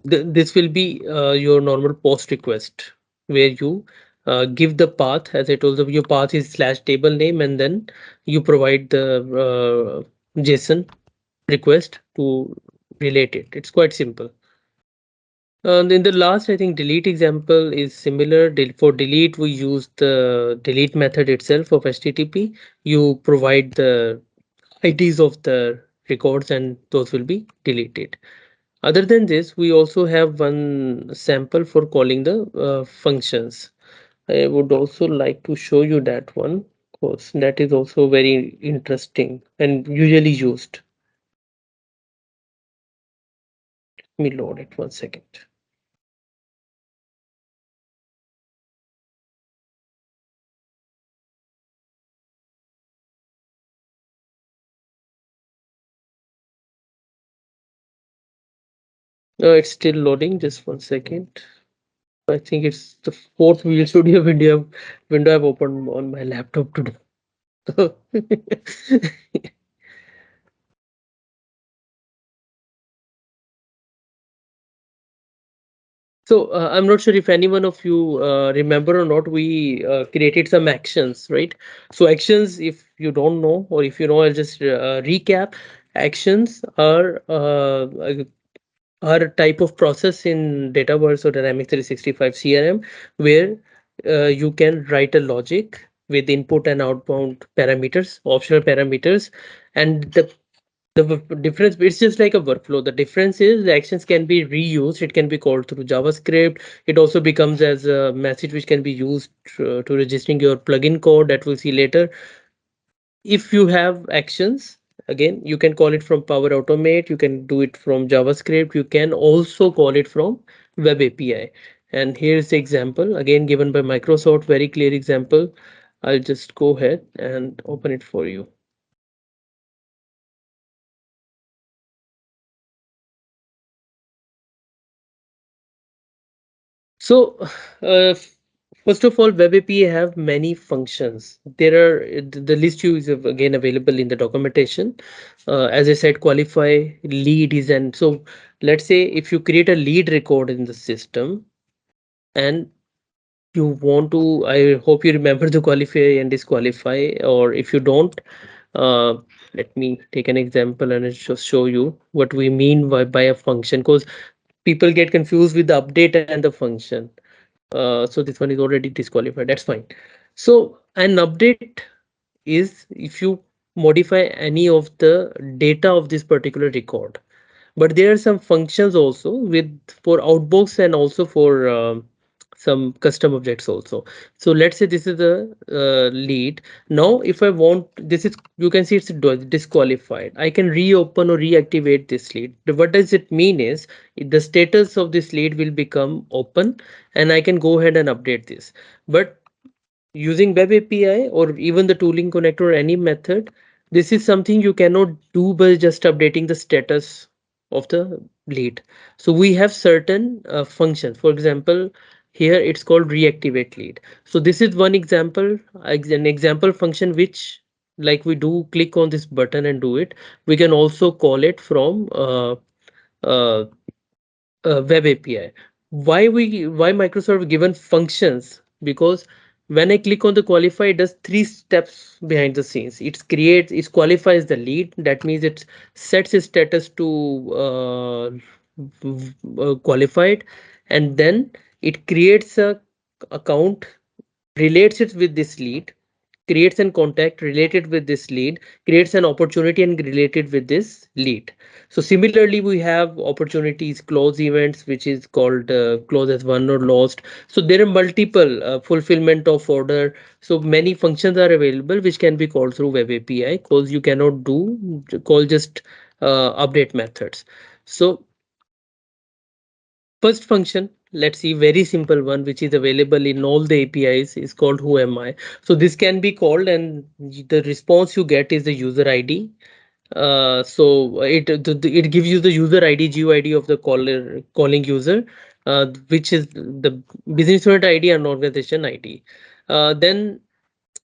this will be your normal post request where you give the path. As I told you, your path is slash table name, and then you provide the JSON request to relate it. It's quite simple. In the last, I think delete example is similar. For delete, we use the delete method itself of HTTP. You provide the IDs of the records and those will be deleted. Other than this, we also have one sample for calling the functions. I would also like to show you that one because that is also very interesting and usually used. Let me load it 1 second. It's still loading. Just 1 second. I think it's the fourth Visual Studio window I've opened on my laptop today. So I'm not sure if any one of you remember or not. We created some actions, right? So actions, if you don't know, or if you know, I'll just recap. Actions are a type of process in Dataverse or Dynamics 365 CRM where you can write a logic with input and outbound parameters, optional parameters, and the difference, it's just like a workflow. The difference is the actions can be reused. It can be called through JavaScript. It also becomes as a message which can be used to registering your plugin code that we'll see later. If you have actions, again, you can call it from Power Automate. You can do it from JavaScript. You can also call it from Web API. And here's the example again given by Microsoft. Very clear example. I'll just go ahead and open it for you. So, uh, first of all, Web API have many functions. There are the list you is again available in the documentation. As I said, qualify lead is, and so let's say if you create a lead record in the system and you want to, I hope you remember to qualify and disqualify, or if you don't, uh, let me take an example and just show you what we mean by a function, because people get confused with the update and the function. So this one is already disqualified. That's fine. So an update is if you modify any of the data of this particular record. But there are some functions also with for outbox and also for some custom objects also. So let's say this is the lead. Now, if I want, this is, you can see it's disqualified. I can reopen or reactivate this lead. What does it mean is the status of this lead will become open and I can go ahead and update this. But using Web API or even the tooling connector or any method, this is something you cannot do by just updating the status of the lead. So we have certain functions. For example, here it's called reactivate lead. So this is one example, an example function which, like, we do click on this button and do it. We can also call it from uh, Web API. Why Microsoft given functions? Because when I click on the qualify, it does three steps behind the scenes. It qualifies the lead. That means it sets its status to qualified, and then it creates a account, relates it with this lead, creates an contact related with this lead, creates an opportunity and related with this lead. So similarly, we have opportunities, close events, which is called close as won or lost. So there are multiple fulfillment of order. So many functions are available which can be called through Web API because you cannot do call just update methods. So first function, let's see, very simple one, which is available in all the APIs, is called who am I. So this can be called, and the response you get is the user ID. So it gives you the user ID, GUID of the calling user, which is the business unit ID and organization ID. Then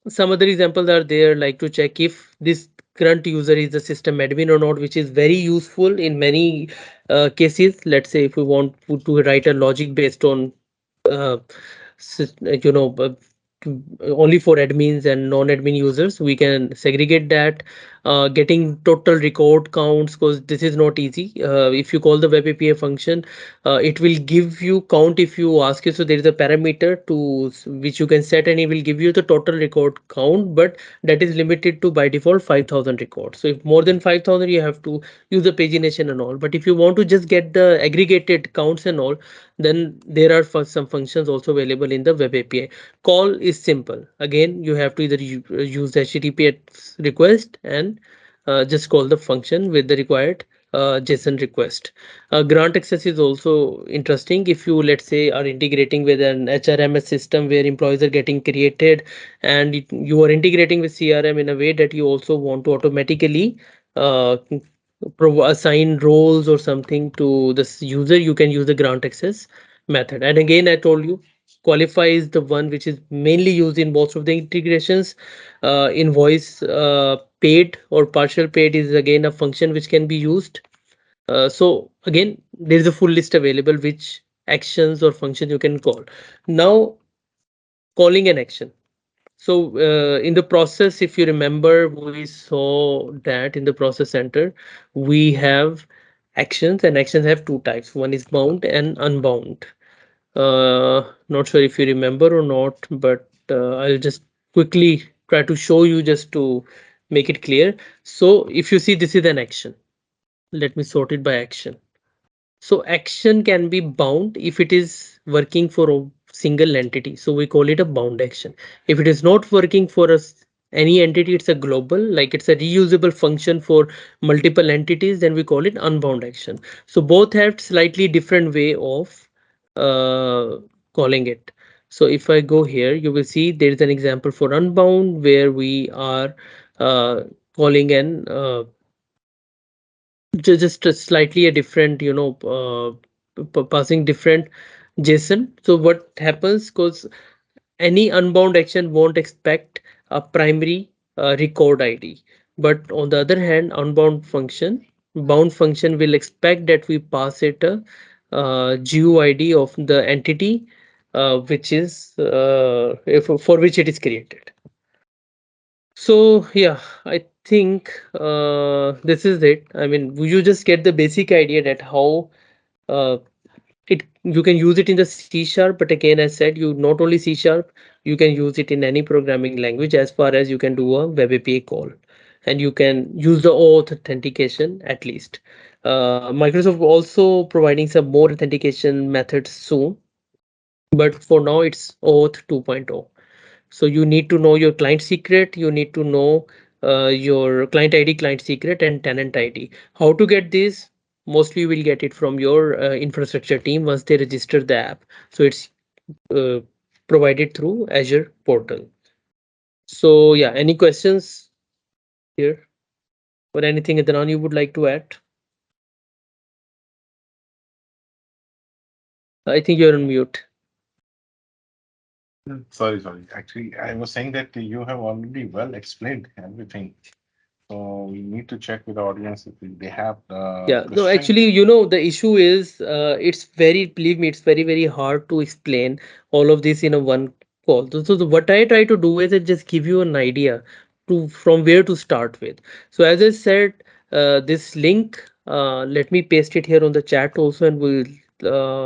some other examples are there, like to check if this current user is the system admin or not, which is very useful in many cases. Let's say if we want to write a logic based on uh, you know, only for admins and non-admin users, we can segregate that. Getting total record counts, because this is not easy. If you call the web API function, it will give you count if you ask you. So there is a parameter to which you can set, and it will give you the total record count, but that is limited to by default 5,000 records. So if more than 5,000, you have to use the pagination and all. But if you want to just get the aggregated counts and all, then there are some functions also available in the web API. Call is simple. Again, you have to either use HTTPS request and just call the function with the required JSON request. Grant access is also interesting. If you, let's say, are integrating with an HRMS system where employees are getting created, and you are integrating with CRM in a way that you also want to automatically uh, assign roles or something to this user, you can use the grant access method. And again, I told you, qualify is the one which is mainly used in most of the integrations. Invoice paid or partial paid is again a function which can be used. So again, there is a full list available which actions or functions you can call. Now, calling an action. So in the process, if you remember, we saw that in the process center, we have actions, and actions have two types. One is bound and unbound. Not sure if you remember or not, but I'll just quickly try to show you just to make it clear. So if you see, this is an action. Let me sort it by action. So action can be bound if it is working for a single entity. So we call it a bound action. If it is not working for us any entity, it's a global, like it's a reusable function for multiple entities, then we call it unbound action. So both have slightly different way of uh, calling it. So if I go here, you will see there is an example for unbound where we are uh, calling an just a slightly a different, passing different JSON. So what happens, because any unbound action won't expect a primary record ID, but on the other hand, bound function will expect that we pass it a GUID of the entity, which is for which it is created. So yeah, I think this is it. I mean, you just get the basic idea that how uh, it you can use it in the C sharp, but again, as said, you not only C sharp, you can use it in any programming language as far as you can do a web API call, and you can use the OAuth authentication at least. Microsoft also providing some more authentication methods soon, but for now it's OAuth 2.0. So you need to know your client secret, you need to know your client ID, client secret, and tenant ID. How to get this? Mostly you will get it from your infrastructure team once they register the app. So it's uh, provided through Azure portal. So yeah, any questions here or anything, Adnan, you would like to add? I think you're on mute. Sorry, sorry. Actually, I was saying that you have already well explained everything. So we need to check with the audience if they have the Yeah, no, question. actually, the issue is it's very, believe me, it's very, very hard to explain all of this in a one call. What I try to do is I just give you an idea to from where to start with. So as I said, this link, let me paste it here on the chat also, and we'll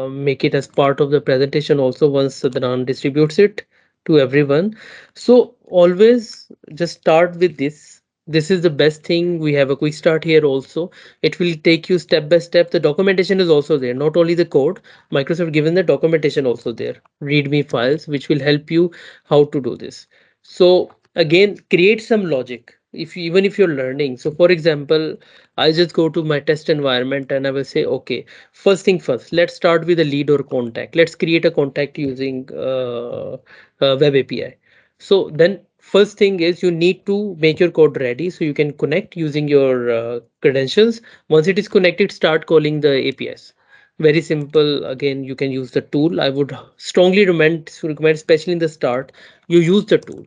make it as part of the presentation also once Sadhanan distributes it to everyone. So always just start with this. This is the best thing. We have a quick start here also. It will take you step by step. The documentation is also there, not only the code. Microsoft given the documentation also there, readme files, which will help you how to do this. So again, create some logic if you, even if you're learning. So for example, I just go to my test environment and I will say, okay, first thing first, let's start with a lead or contact. Let's create a contact using web API. So then first thing is you need to make your code ready so you can connect using your credentials. Once it is connected, start calling the APIs. Very simple. Again, you can use the tool. I would strongly recommend, especially in the start, you use the tool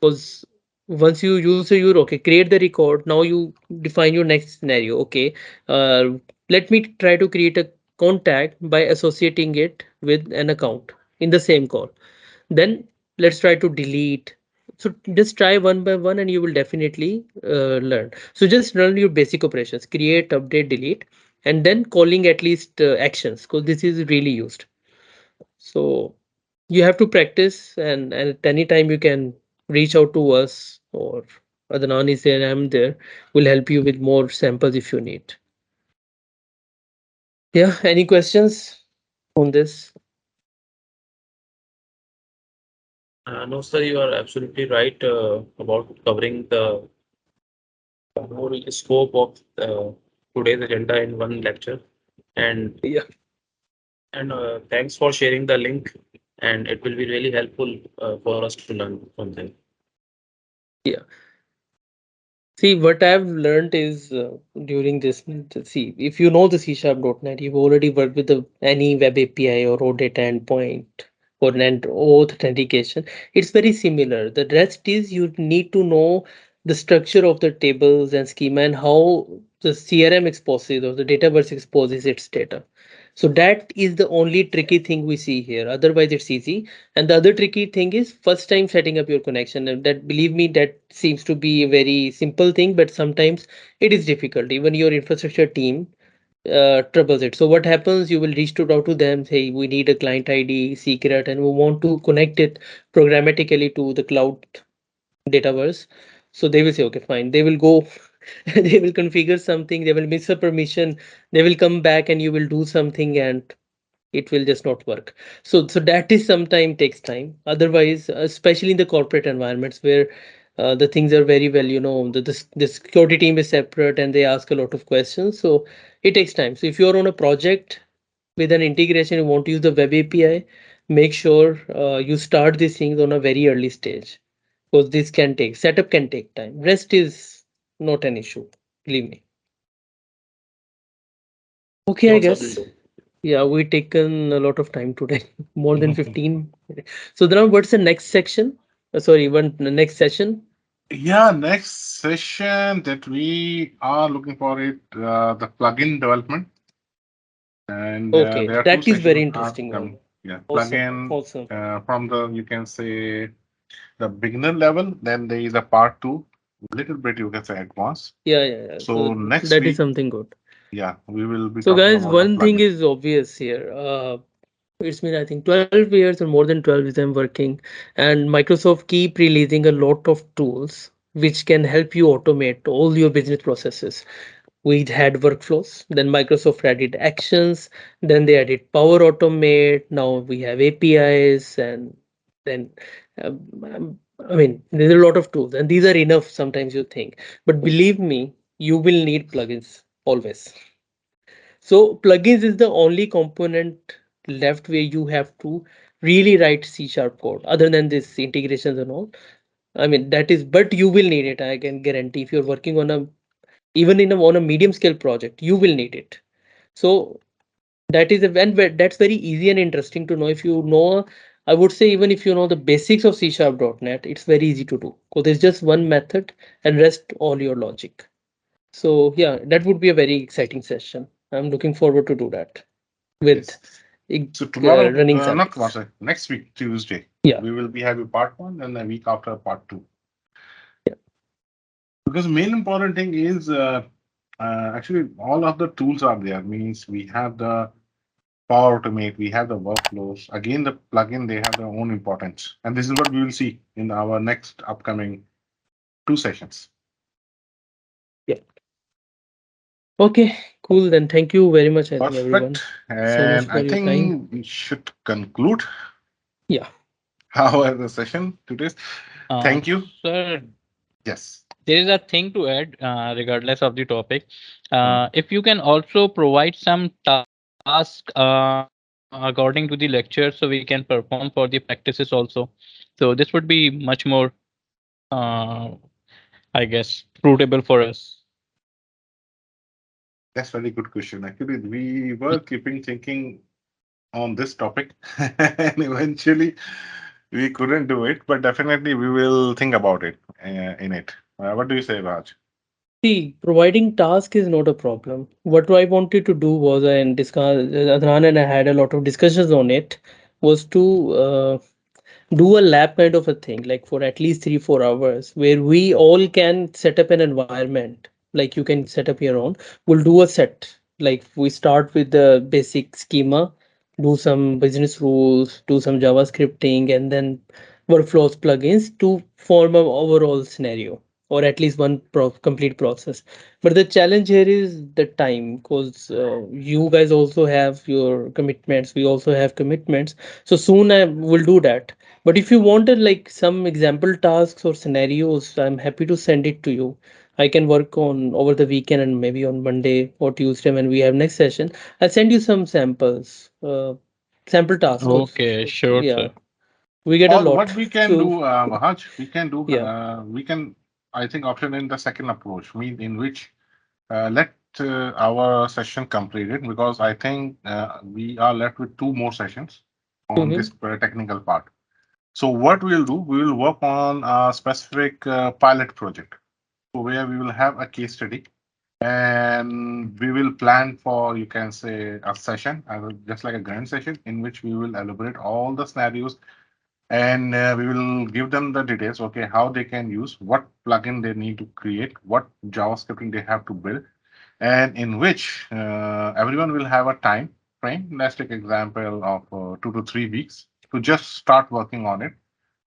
because once you use your, okay, create the record. Now you define your next scenario. Okay, uh, let me try to create a contact by associating it with an account in the same call. Then let's try to delete. So just try one by one and you will definitely learn. So just run your basic operations, create, update, delete, and then calling at least actions, because this is really used. So you have to practice, and at any time you can reach out to us, or Adnan is there, I'm there. We'll help you with more samples if you need. Yeah, any questions on this? No, sir, you are absolutely right about covering the whole scope of today's agenda in one lecture. And Yeah. thanks for sharing the link. And it will be really helpful for us to learn from them. Yeah. See, what I've learned is during this, see, if you know the C Sharp.net, you've already worked with any web API or raw data endpoint or an authentication. It's very similar. The rest is you need to know the structure of the tables and schema and how the CRM exposes or the Dataverse exposes its data. So that is the only tricky thing we see here. Otherwise, it's easy. And the other tricky thing is first time setting up your connection. And that, believe me, that seems to be a very simple thing, but sometimes it is difficult. Even your infrastructure team troubles it. So what happens? You will reach out to them, say we need a client ID secret, and we want to connect it programmatically to the cloud Dataverse. So they will say, okay, fine. They will go, they will configure something, they will miss a permission, they will come back, and you will do something, and it will just not work. So that is sometime takes time. Otherwise, especially in the corporate environments where the things are very well, the security team is separate and they ask a lot of questions, so it takes time. So if you're on a project with an integration, you want to use the web API, make sure you start these things on a very early stage, because this can take setup can take time. Rest is not an issue, believe me. Okay, I Sure, sir, will guess. do. Yeah, we taken a lot of time today, more than 15. So then what's the next section? Sorry, one the next session. Yeah, next session that we are looking for it, the plugin development, and Okay, there are two that is very sessions are interesting one. coming. Yeah, Awesome, plugin awesome. from the, you can say, the beginner level. Then there is a part two, little bit you can say advanced. Yeah, yeah, yeah. So So next that is week, something good. yeah, we will be So talking guys, about the one thing plugin. is obvious here. It's been, I think, 12 years or more than 12 years I'm working, and Microsoft keep releasing a lot of tools which can help you automate all your business processes. We had workflows, then Microsoft added actions, then they added Power Automate, now we have APIs, and then I mean, there's a lot of tools, and these are enough sometimes you think. But believe me, you will need plugins always. So plugins is the only component left where you have to really write C sharp code, other than this integrations and all. I mean, that is, but you will need it. I can guarantee if you're working on a, even on a medium scale project, you will need it. So that is a, and that's very easy and interesting to know. If you know, I would say, even if you know the basics of C sharp.net, it's very easy to do, because there's just one method and rest all your logic. So yeah, that would be a very exciting session. I'm looking forward to do that with Yes. So tomorrow, running not tomorrow, samples. sorry, next week, Tuesday, Yeah, we will be having part one, and the week after part two. yeah, Because main important thing is actually all of the tools are there. Means we have the Power Automate, we have the workflows. Again, the plugin, they have their own importance. And this is what we will see in our next upcoming two sessions. yeah. Okay, cool. Then thank you very much, I think, everyone, Perfect. so much And for I your time. think we should conclude Yeah, our session today. Thank you. Sir, Yes. there is a thing to add, regardless of the topic. Mm. If you can also provide some task according to the lecture, so we can perform for the practices also. So this would be much more, uh, I guess, fruitable for us. That's very good question. Actually, we were keeping thinking on this topic, and eventually we couldn't do it, but definitely we will think about it in it. What do you say, Raj? See, providing task is not a problem. What I wanted to do was, and discuss, Adnan and I had a lot of discussions on it, was to do a lab kind of a thing, like for at least 3 4 hours, where we all can set up an environment. Like you can set up your own. We'll do a set. Like we start with the basic schema, do some business rules, do some JavaScripting, and then workflows plugins to form an overall scenario, or at least one complete process. But the challenge here is the time, because you guys also have your commitments. We also have commitments. So soon I will do that, but if you wanted like some example tasks or scenarios, I'm happy to send it to you. I can work on over the weekend and maybe on Monday or Tuesday when we have next session. I'll send you some samples, sample tasks. Okay, sure, Yeah, sir. we get a Or lot. what we can So do, Mahaj, we can do, yeah. I think, option in the second approach, mean in which let our session completed, because I think we are left with two more sessions on Mm-hmm. this technical part. So what we'll do, we will work on a specific pilot project, so where we will have a case study, and we will plan for, you can say, a session, just like a grand session, in which we will elaborate all the scenarios, and we will give them the details, okay, how they can use, what plugin they need to create, what JavaScripting they have to build, and in which everyone will have a time frame. Let's take example of 2 to 3 weeks to just start working on it,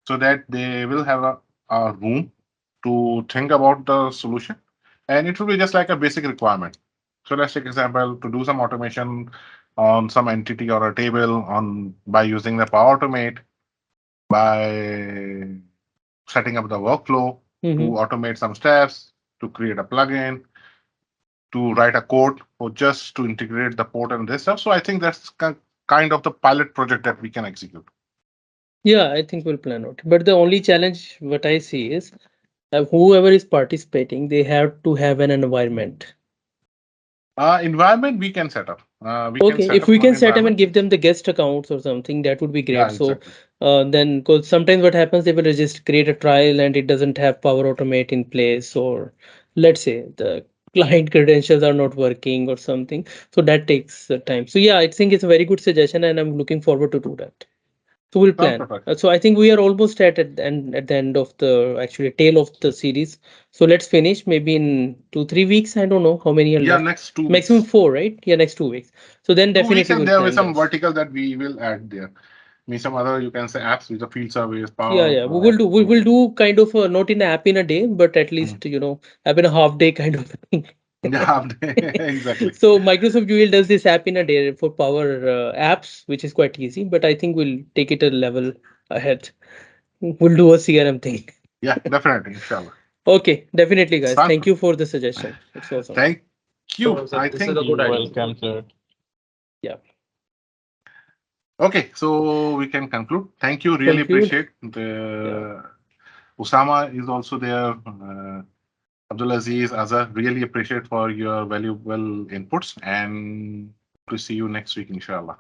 so that they will have a room to think about the solution, and it will be just like a basic requirement. So let's take example to do some automation on some entity or a table on by using the Power Automate, by setting up the workflow to Mm-hmm. automate some steps, to create a plugin, to write a code for just to integrate the port and this stuff. So I think that's kind of the pilot project that we can execute. Yeah, I think we'll plan out. But the only challenge what I see is whoever is participating, they have to have an environment. Environment we can set up. We can Okay, set if up we one can set them and environment. give them the guest accounts or something, that would be Yeah, great. So exactly. then, because sometimes what happens, they will just create a trial and it doesn't have Power Automate in place, or let's say the client credentials are not working or something. So that takes time. So yeah, I think it's a very good suggestion, and I'm looking forward to do that. So we'll Sounds plan. perfect. So I think we are almost at the end of the actually tail of the series. So let's finish maybe in 2 3 weeks. I don't know how many are Yeah, left. next two Maximum weeks. four, right? Yeah, next 2 weeks. So then 2 weeks, definitely and we'll there will be plan some that. vertical that we will add there. Me some other, you can say, apps with the field service, Yeah, power. yeah. We will do. We will do kind of a, not in a app in a day, but at Mm. least app in a half day kind of thing. Yeah, exactly. So Microsoft Google does this app in a day for Power apps, which is quite easy. But I think we'll take it a level ahead. We'll do a CRM thing. Yeah, definitely, inshallah. Okay, definitely, guys. Sounds Thank good. you for the suggestion. It's awesome. Thank you. So sir, I this is think. a good You're idea. welcome, sir. Yeah. Okay, so we can conclude. Thank you. Really Conclude. appreciate Yeah. the Usama is also there. Abdul Aziz, Azhar, really appreciate for your valuable inputs, and to see you next week, inshallah.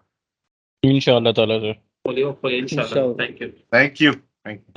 Inshallah, Taala, sir. Hopefully, inshallah. Inshallah. Thank you. Thank you. Thank you.